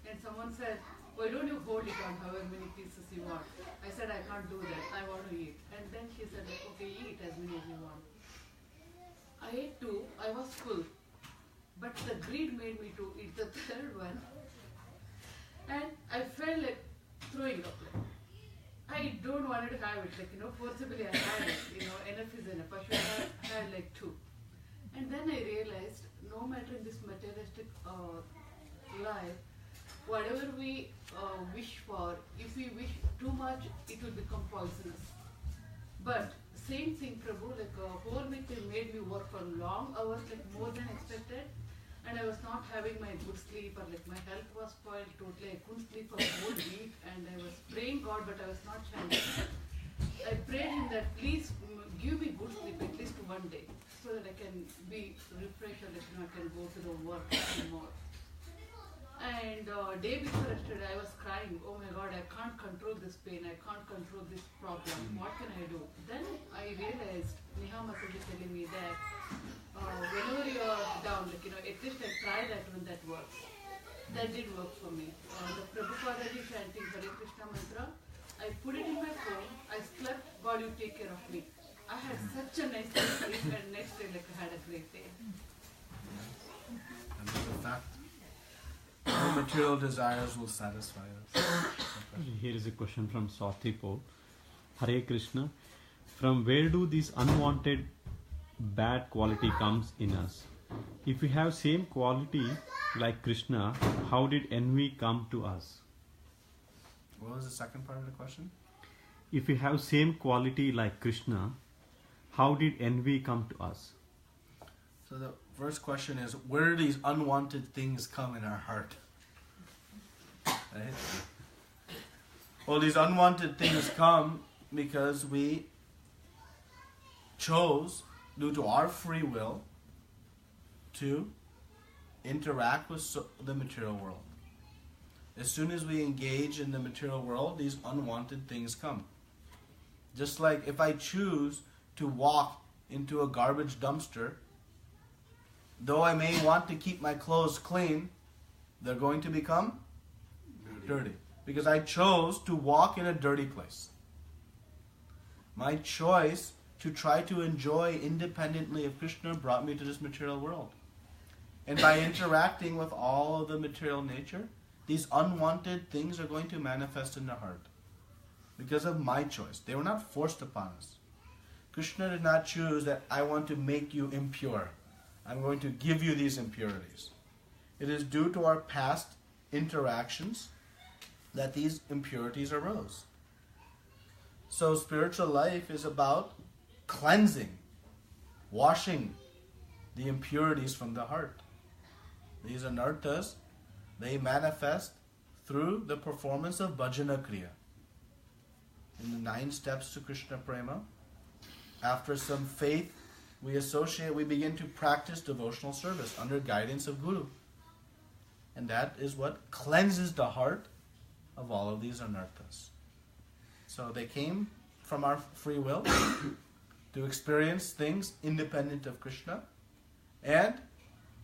And someone said, why don't you hold it on however many pieces you want? I said, I can't do that. I want to eat. And then she said, okay, eat as many as you want. I ate 2. I was full. But the greed made me to eat the 3rd one. And I felt like throwing up. I don't want to have it, forcibly I had it, enough is enough. I should have had 2. And then I realized, no matter in this materialistic life, whatever we wish for, if we wish too much, it will become poisonous. But same thing, Prabhu, whole week they made me work for long hours, more than expected. and I was not having my good sleep, or like my health was spoiled totally. I couldn't sleep for a whole week, and I was praying God, but I was not chanting. I prayed Him that please give me good sleep at least one day, so that I can be refreshed, or like, I can go to the work more. And day before yesterday, I was crying. Oh my God, I can't control this pain. I can't control this problem. What can I do? Then I realized Neha must be telling me that whenever you are down, like, at least I try that when that works. That did work for me. The Prabhupada is chanting Hare Krishna mantra. I put it in my phone. I slept. God, you take care of me. I had such a nice sleep, and next day, like, I had a great day. And that's a fact. No material desires will satisfy us. Here is a question from Swatipo. Hare Krishna. From where do these unwanted bad quality comes in us? If we have same quality like Krishna, how did envy come to us? What was the second part of the question? If we have same quality like Krishna, how did envy come to us? So the first question is, where do these unwanted things come in our heart? Right? Well, these unwanted things come because we chose, due to our free will, to interact with the material world. As soon as we engage in the material world, these unwanted things come. Just like if I choose to walk into a garbage dumpster, though I may want to keep my clothes clean, they're going to become dirty. Because I chose to walk in a dirty place. My choice to try to enjoy independently of Krishna brought me to this material world. And by interacting with all of the material nature, these unwanted things are going to manifest in the heart. Because of my choice. They were not forced upon us. Krishna did not choose that I want to make you impure. I'm going to give you these impurities. It is due to our past interactions that these impurities arose. So spiritual life is about cleansing, washing the impurities from the heart. These anarthas, they manifest through the performance of bhajana kriya. In the 9 steps to Krishna prema, after some faith, we begin to practice devotional service under guidance of Guru. And that is what cleanses the heart of all of these anarthas. So they came from our free will to experience things independent of Krishna, and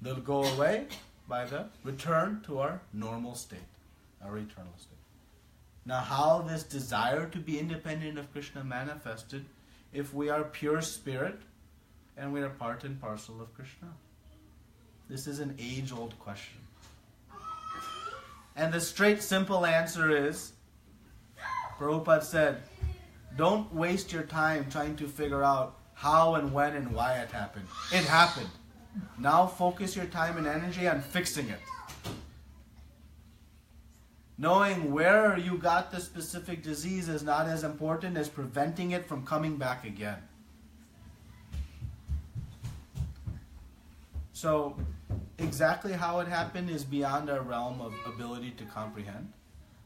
they'll go away by the return to our normal state, our eternal state. Now, how this desire to be independent of Krishna manifested if we are pure spirit and we are part and parcel of Krishna? This is an age-old question. And the straight, simple answer is, Prabhupada said, don't waste your time trying to figure out how and when and why it happened. It happened. Now focus your time and energy on fixing it. Knowing where you got the specific disease is not as important as preventing it from coming back again. So, exactly how it happened is beyond our realm of ability to comprehend.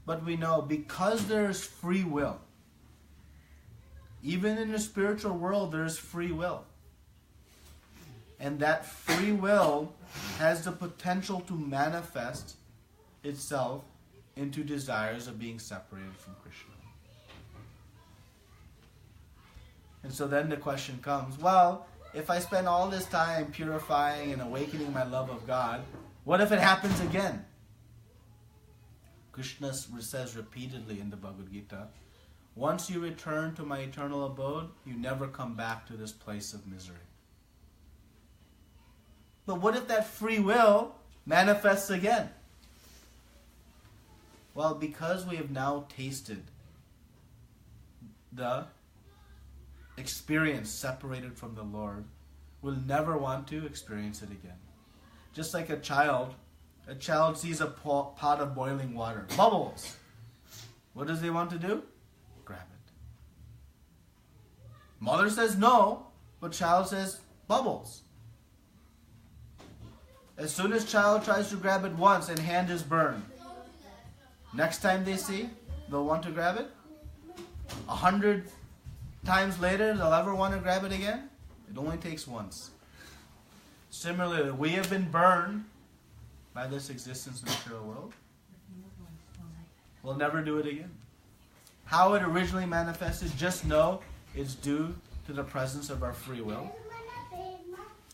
But we know because there is free will, even in the spiritual world there is free will. And that free will has the potential to manifest itself into desires of being separated from Krishna. And so then the question comes, well, if I spend all this time purifying and awakening my love of God, what if it happens again? Krishna says repeatedly in the Bhagavad Gita, once you return to my eternal abode, you never come back to this place of misery. But what if that free will manifests again? Well, because we have now tasted the experience separated from the Lord, we'll never want to experience it again. Just like a child sees a pot of boiling water, bubbles. What does he want to do? Grab it. Mother says no, but child says bubbles. As soon as child tries to grab it once and hand is burned, next time they see, they'll want to grab it. 100 times later, they'll ever want to grab it again. It only takes once. Similarly, we have been burned by this existence in the material world. We'll never do it again. How it originally manifested, just know it's due to the presence of our free will.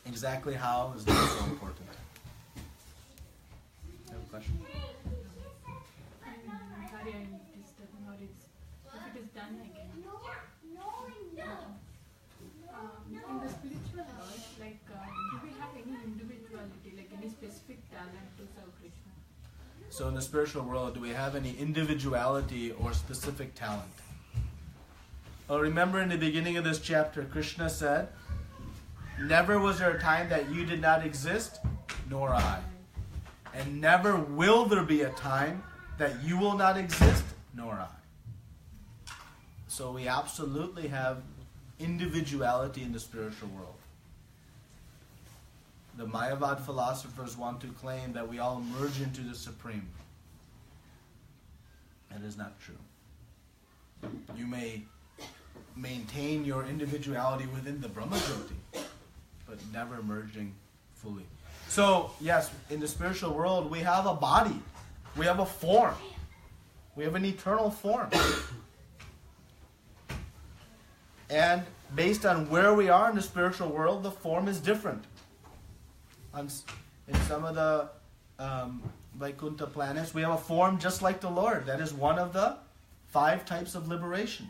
Exactly how is not so important. You have a question? Sorry, I disturbed. Or if it is done, I can. In the spiritual world, like, do we have any individuality, like any specific talent to serve Krishna? So in the spiritual world, do we have any individuality or specific talent? Well, remember in the beginning of this chapter, Krishna said, never was there a time that you did not exist, nor I. And never will there be a time that you will not exist, nor I. So we absolutely have individuality in the spiritual world. The Mayavad philosophers want to claim that we all merge into the Supreme. That is not true. You may maintain your individuality within the Brahmajyoti, but never merging fully. So, yes, in the spiritual world, we have a body. We have a form. We have an eternal form. And based on where we are in the spiritual world, the form is different. In some of the Vaikuntha planets, we have a form just like the Lord. That is one of the 5 types of liberation.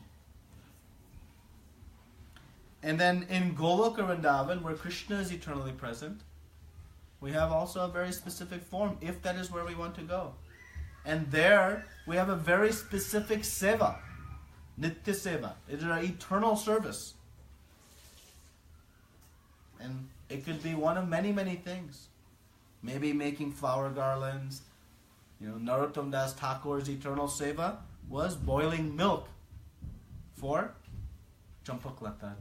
And then in Goloka Vrindavan, where Krishna is eternally present, we have also a very specific form, if that is where we want to go. And there, we have a very specific seva, Nitya seva. It is our eternal service. And it could be one of many, many things. Maybe making flower garlands. Narottam Das Thakur's eternal seva was boiling milk for Champaklata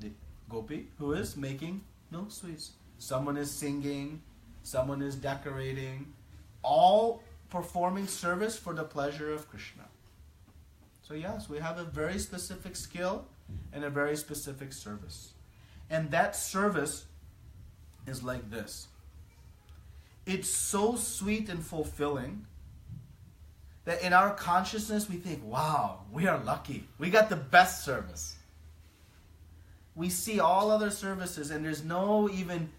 Gopi, who is making milk sweets. Someone is singing, someone is decorating, all performing service for the pleasure of Krishna. So yes, we have a very specific skill and a very specific service. And that service is like this. It's so sweet and fulfilling that in our consciousness we think, wow, we are lucky. We got the best service. We see all other services and there's no even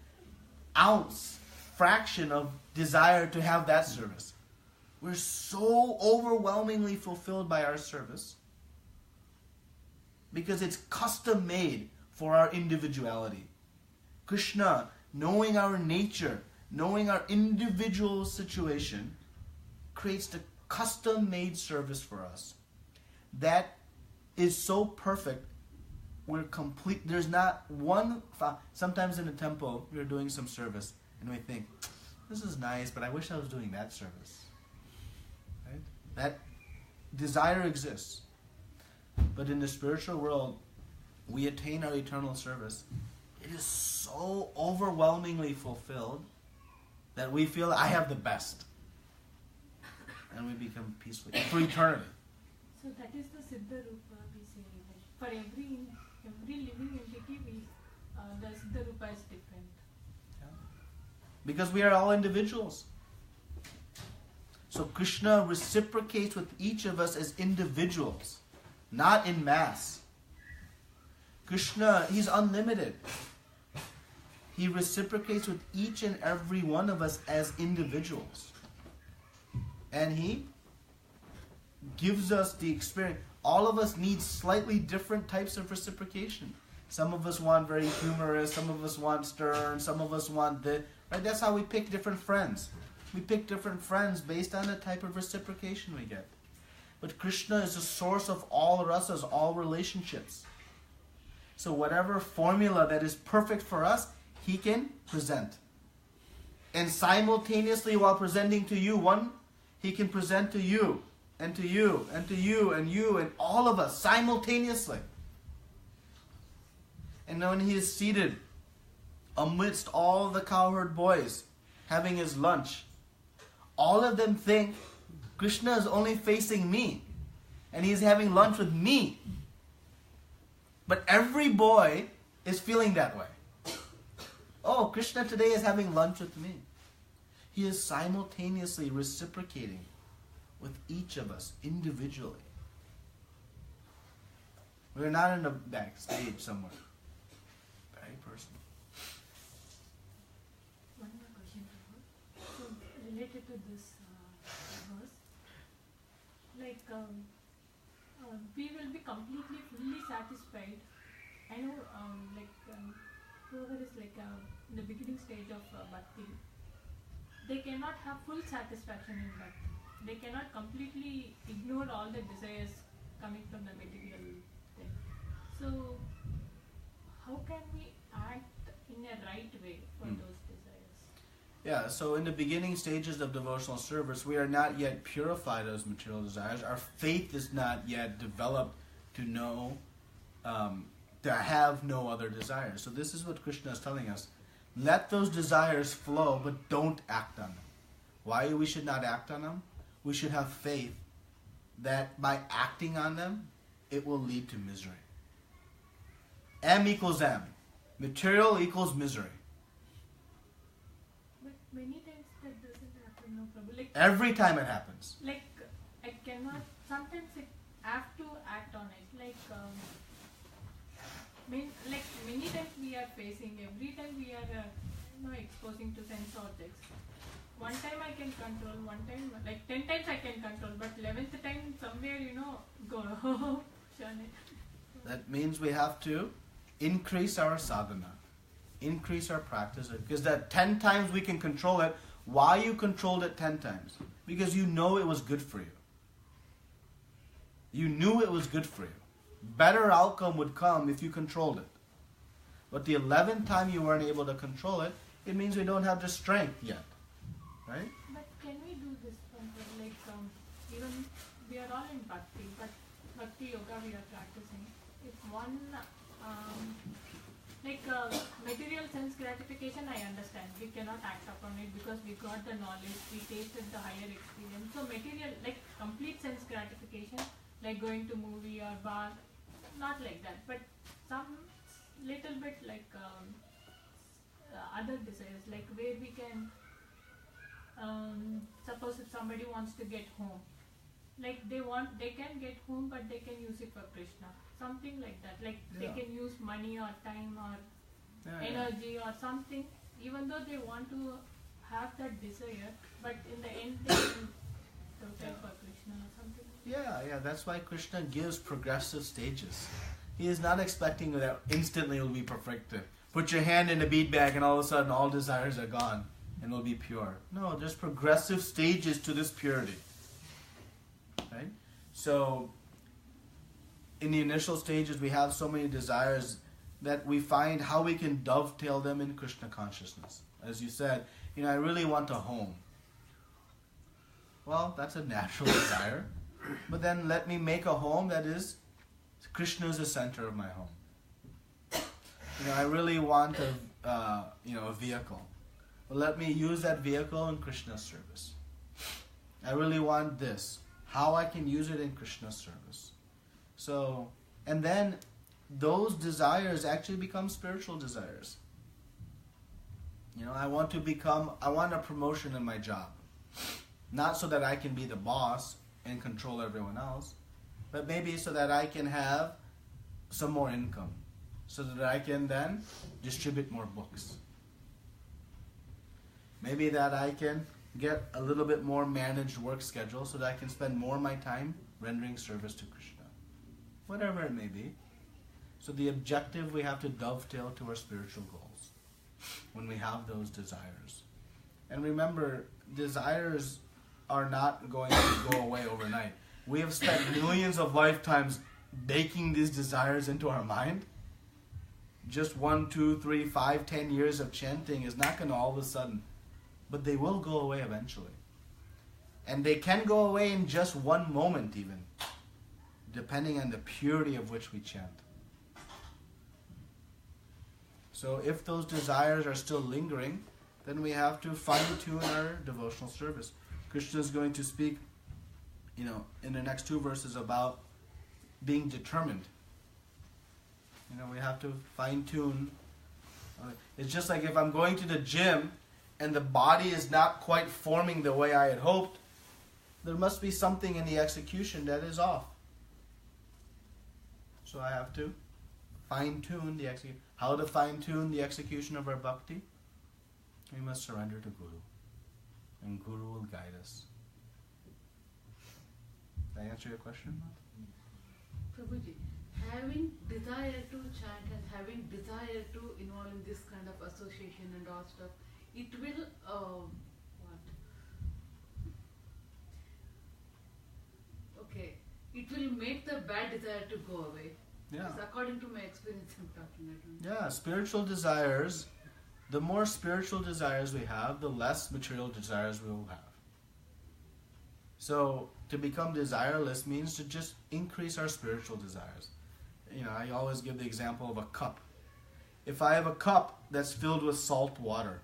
ounce, fraction of desire to have that service. We're so overwhelmingly fulfilled by our service because it's custom made for our individuality. Krishna, knowing our nature, knowing our individual situation, creates the custom-made service for us. That is so perfect, we're complete. There's not one. Sometimes in a temple, we're doing some service, and we think, this is nice, but I wish I was doing that service. Right? That desire exists. But in the spiritual world, we attain our eternal service. It is so overwhelmingly fulfilled that we feel I have the best. And we become peaceful for eternity. So that is the Siddha Rupa we say. For every living entity, the Siddha Rupa is different. Yeah. Because we are all individuals. So Krishna reciprocates with each of us as individuals, not in mass. Krishna, He's unlimited. He reciprocates with each and every one of us as individuals. And He gives us the experience. All of us need slightly different types of reciprocation. Some of us want very humorous, some of us want stern, some of us want this. Right? That's how we pick different friends. We pick different friends based on the type of reciprocation we get. But Krishna is the source of all rasas, all relationships. So whatever formula that is perfect for us, He can present. And simultaneously while presenting to you one, He can present to you, and to you, and to you, and you, and all of us simultaneously. And when He is seated amidst all the cowherd boys, having his lunch. All of them think Krishna is only facing me and he's having lunch with me. But every boy is feeling that way. Oh, Krishna today is having lunch with me. He is simultaneously reciprocating with each of us individually. We're not in the backstage somewhere. Very personal. One more question. So related to this verse, like we will be completely fully satisfied. I know, whoever is in the beginning stage of bhakti, they cannot have full satisfaction in bhakti. They cannot completely ignore all the desires coming from the material thing. So, how can we act in a right way for those desires? Yeah, so in the beginning stages of devotional service, we are not yet purified of those material desires. Our faith is not yet developed to know, to have no other desires. So this is what Krishna is telling us. Let those desires flow, but don't act on them. Why we should not act on them? We should have faith that by acting on them, it will lead to misery. M equals M. Material equals misery. But many times that doesn't happen, no problem. Every time it happens. I cannot, sometimes I have to act on it. Many times we are facing, every time we are exposing to sense objects. One time I can control, one time, 10 times I can control, but 11th time somewhere, go. That means we have to increase our sadhana, increase our practice, because that 10 times we can control it. Why you controlled it 10 times? Because you know it was good for you. You knew it was good for you. Better outcome would come if you controlled it. But the 11th time you weren't able to control it, it means we don't have the strength yet. Right? But can we do this? Even we are all in bhakti, but bhakti yoga we are practicing. If one, material sense gratification, I understand. We cannot act upon it because we got the knowledge, we tasted the higher experience. So material, complete sense gratification, like going to movie or bar, not like that. But some little bit other desires, where we can, suppose if somebody wants to get home, they can get home, but they can use it for Krishna. Something like that. They can use money or time or energy or something, even though they want to have that desire, but in the end they can total for Krishna or something. Yeah, that's why Krishna gives progressive stages. He is not expecting that instantly it will be perfect. Put your hand in a bead bag and all of a sudden all desires are gone and will be pure. No, there's progressive stages to this purity. Right? So, in the initial stages we have so many desires that we find how we can dovetail them in Krishna consciousness. As you said, I really want a home. Well, that's a natural desire. But then let me make a home that is Krishna is the center of my home. I really want a vehicle. Well, let me use that vehicle in Krishna's service. I really want this. How I can use it in Krishna's service. So, and then those desires actually become spiritual desires. I want a promotion in my job. Not so that I can be the boss and control everyone else, but maybe so that I can have some more income, so that I can then distribute more books. Maybe that I can get a little bit more managed work schedule so that I can spend more of my time rendering service to Krishna. Whatever it may be. So the objective we have to dovetail to our spiritual goals when we have those desires. And remember, desires are not going to go away overnight. We have spent millions of lifetimes baking these desires into our mind. Just 1, 2, 3, 5, 10 years of chanting is not going to all of a sudden, but they will go away eventually. And they can go away in just one moment even, depending on the purity of which we chant. So if those desires are still lingering, then we have to fine-tune our devotional service. Krishna is going to speak, in the next 2 verses about being determined. We have to fine-tune. It's just like if I'm going to the gym and the body is not quite forming the way I had hoped, there must be something in the execution that is off. So I have to fine-tune the execution. How to fine-tune the execution of our bhakti? We must surrender to Guru. And Guru will guide us. Did I answer your question? Prabhuji, having desire to chant and having desire to involve in this kind of association and all stuff, it will, it will make the bad desire to go away. Yeah. It's according to my experience I'm talking about. Yeah, spiritual desires, the more spiritual desires we have, the less material desires we will have. So, to become desireless means to just increase our spiritual desires. I always give the example of a cup. If I have a cup that's filled with salt water,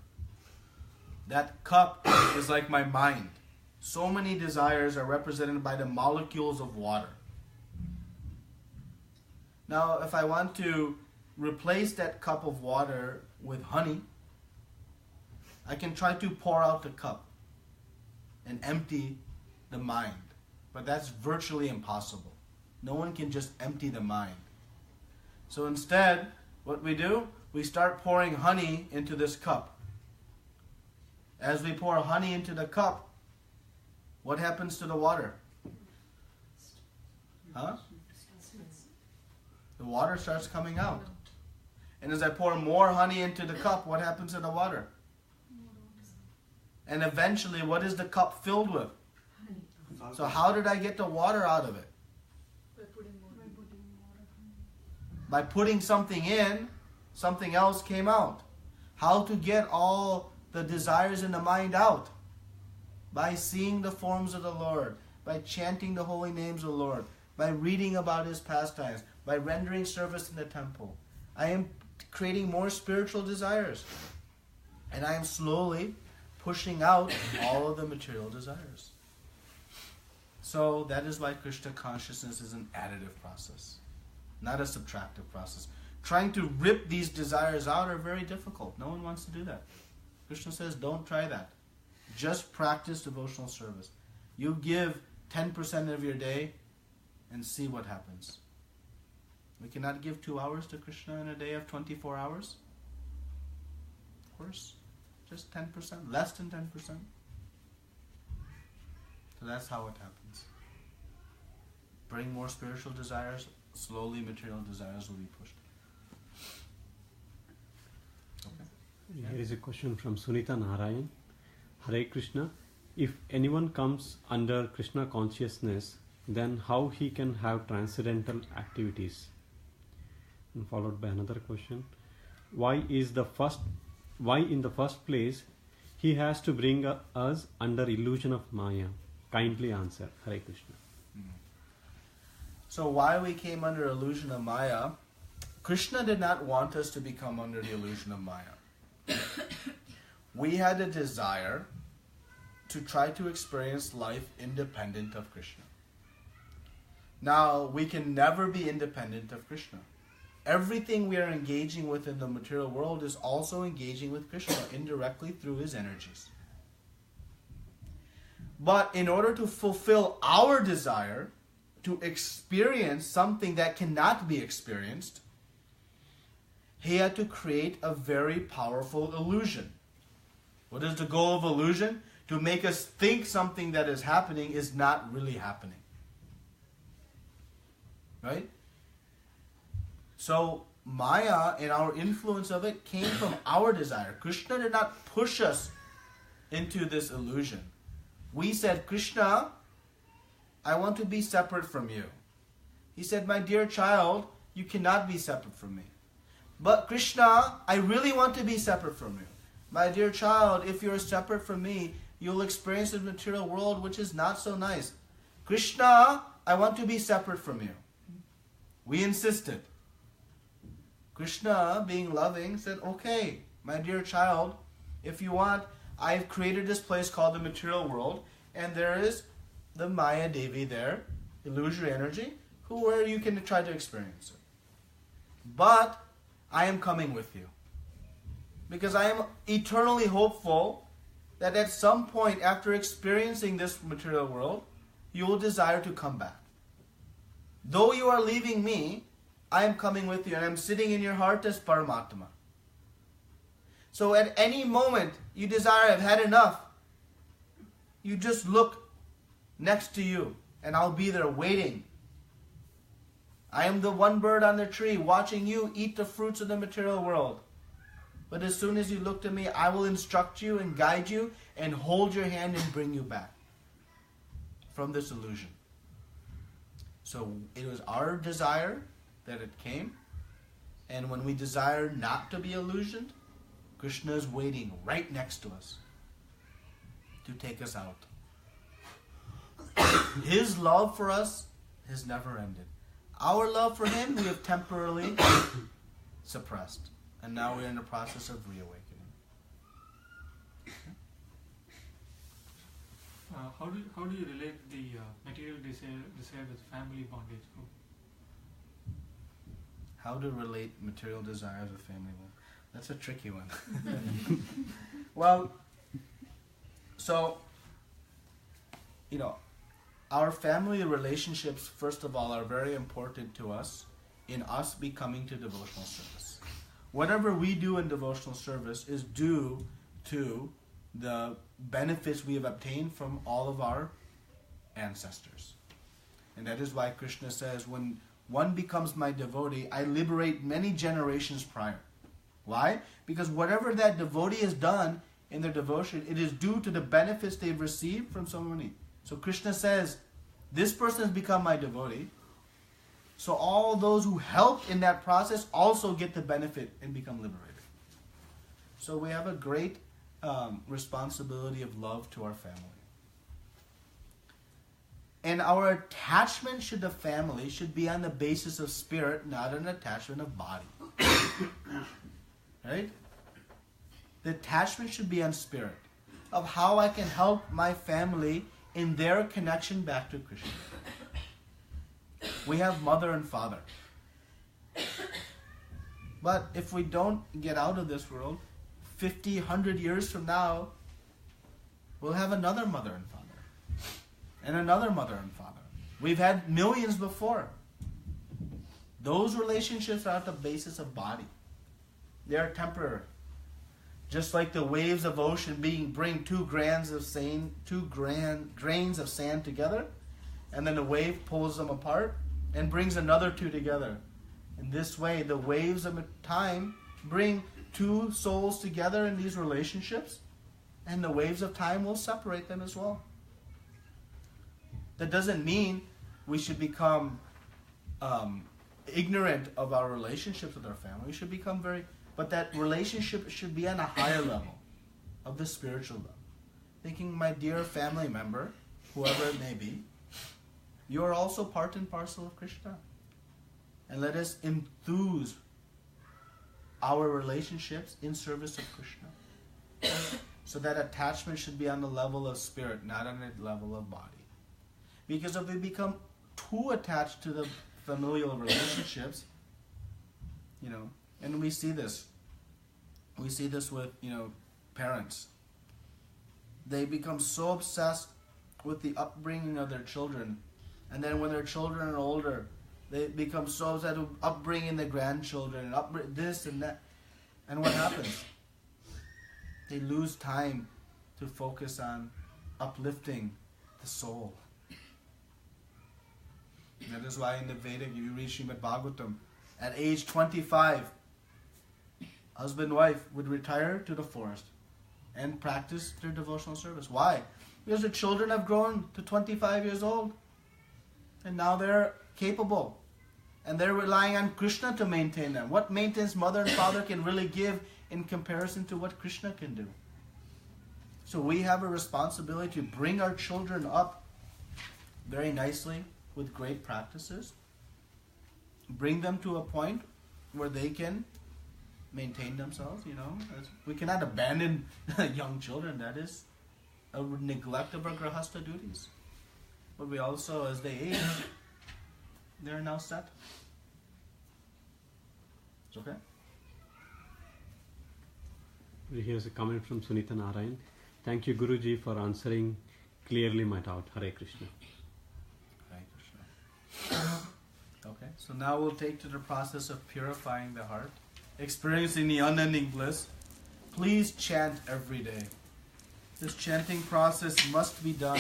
that cup is like my mind. So many desires are represented by the molecules of water. Now, if I want to replace that cup of water with honey, I can try to pour out the cup and empty the mind. But that's virtually impossible. No one can just empty the mind. So instead, what we do, we start pouring honey into this cup. As we pour honey into the cup, what happens to the water? Huh? The water starts coming out. And as I pour more honey into the cup, what happens to the water? And eventually, what is the cup filled with? So how did I get the water out of it? By putting something in, something else came out. How to get all the desires in the mind out? By seeing the forms of the Lord, by chanting the holy names of the Lord, by reading about His pastimes, by rendering service in the temple. I am creating more spiritual desires. And I am slowly pushing out all of the material desires. So that is why Krishna consciousness is an additive process, not a subtractive process. Trying to rip these desires out are very difficult. No one wants to do that. Krishna says, don't try that. Just practice devotional service. You give 10% of your day and see what happens. We cannot give 2 hours to Krishna in a day of 24 hours. Of course, just 10%, less than 10%. So that's how it happens. Bring more spiritual desires, slowly material desires will be pushed. Okay. Here is a question from Sunita Narayan. Hare Krishna. If anyone comes under Krishna consciousness, then how he can have transcendental activities? And followed by another question. Why in the first place he has to bring us under illusion of Maya? Kindly answer. Hare Krishna. So why we came under illusion of Maya? Krishna did not want us to become under the illusion of Maya. We had a desire to try to experience life independent of Krishna. Now, we can never be independent of Krishna. Everything we are engaging with in the material world is also engaging with Krishna indirectly through His energies. But in order to fulfill our desire to experience something that cannot be experienced, He had to create a very powerful illusion. What is the goal of illusion? To make us think something that is happening is not really happening. Right? So, Maya and our influence of it came from our desire. Krishna did not push us into this illusion. We said, Krishna, I want to be separate from you. He said, my dear child, you cannot be separate from me. But Krishna, I really want to be separate from you. My dear child, if you're separate from me, you'll experience the material world which is not so nice. Krishna, I want to be separate from you. We insisted. Krishna, being loving, said, okay, my dear child, If you want, I've created this place called the material world, and there is the Maya Devi there, illusory energy, where you can try to experience it. But I am coming with you. Because I am eternally hopeful that at some point after experiencing this material world, you will desire to come back. Though you are leaving me, I am coming with you, and I am sitting in your heart as Paramatma. So at any moment you desire, I've had enough, you just look next to you, and I'll be there waiting. I am the one bird on the tree watching you eat the fruits of the material world. But as soon as you look to me, I will instruct you and guide you and hold your hand and bring you back from this illusion. So it was our desire that it came. And when we desire not to be illusioned, Krishna is waiting right next to us to take us out. His love for us has never ended. Our love for him we have temporarily suppressed. And now we're in the process of reawakening. How do you relate the material desire with family bondage? How to relate material desires with family bondage? That's a tricky one. Well, so, our family relationships, first of all, are very important to us in us becoming to devotional service. Whatever we do in devotional service is due to the benefits we have obtained from all of our ancestors. And that is why Krishna says, when one becomes my devotee, I liberate many generations prior. Why? Because whatever that devotee has done in their devotion, it is due to the benefits they've received from so many. So Krishna says, this person has become my devotee. So all those who help in that process also get the benefit and become liberated. So we have a great responsibility of love to our family. And our attachment to the family should be on the basis of spirit, not an attachment of body. Right? The attachment should be on spirit, of how I can help my family in their connection back to Krishna. We have mother and father. But if we don't get out of this world, 50, 100 years from now, we'll have another mother and father. And another mother and father. We've had millions before. Those relationships are at the basis of body. They are temporary. Just like the waves of ocean bring two grains of sand together, and then the wave pulls them apart and brings another two together. In this way, the waves of time bring two souls together in these relationships, and the waves of time will separate them as well. That doesn't mean we should become ignorant of our relationships with our family. We should become but that relationship should be on a higher level of the spiritual level. Thinking, my dear family member, whoever it may be, you are also part and parcel of Krishna. And let us enthuse our relationships in service of Krishna. So that attachment should be on the level of spirit, not on the level of body. Because if we become too attached to the familial relationships, and we see this. We see this with, parents. They become so obsessed with the upbringing of their children. And then when their children are older, they become so obsessed with upbringing their grandchildren, and this and that. And what happens? They lose time to focus on uplifting the soul. That is why in the Vedic, if you read Srimad Bhagavatam, at age 25, husband and wife would retire to the forest and practice their devotional service. Why? Because the children have grown to 25 years old. And now they're capable. And they're relying on Krishna to maintain them. What maintenance mother and father can really give in comparison to what Krishna can do? So we have a responsibility to bring our children up very nicely with great practices. Bring them to a point where they can maintain themselves, We cannot abandon young children. That is a neglect of our grahastha duties. But we also, as they age, they are now set. It's okay? Here's a comment from Sunita Narayan. Thank you, Guruji, for answering clearly my doubt. Hare Krishna. Hare Krishna. Okay, so now we'll take to the process of purifying the heart, experiencing the unending bliss. Please chant every day. This chanting process must be done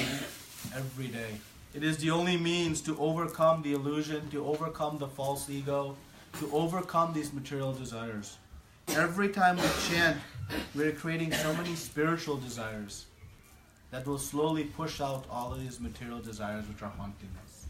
every day. It is the only means to overcome the illusion, to overcome the false ego, to overcome these material desires. Every time we chant, we're creating so many spiritual desires that will slowly push out all of these material desires which are haunting us.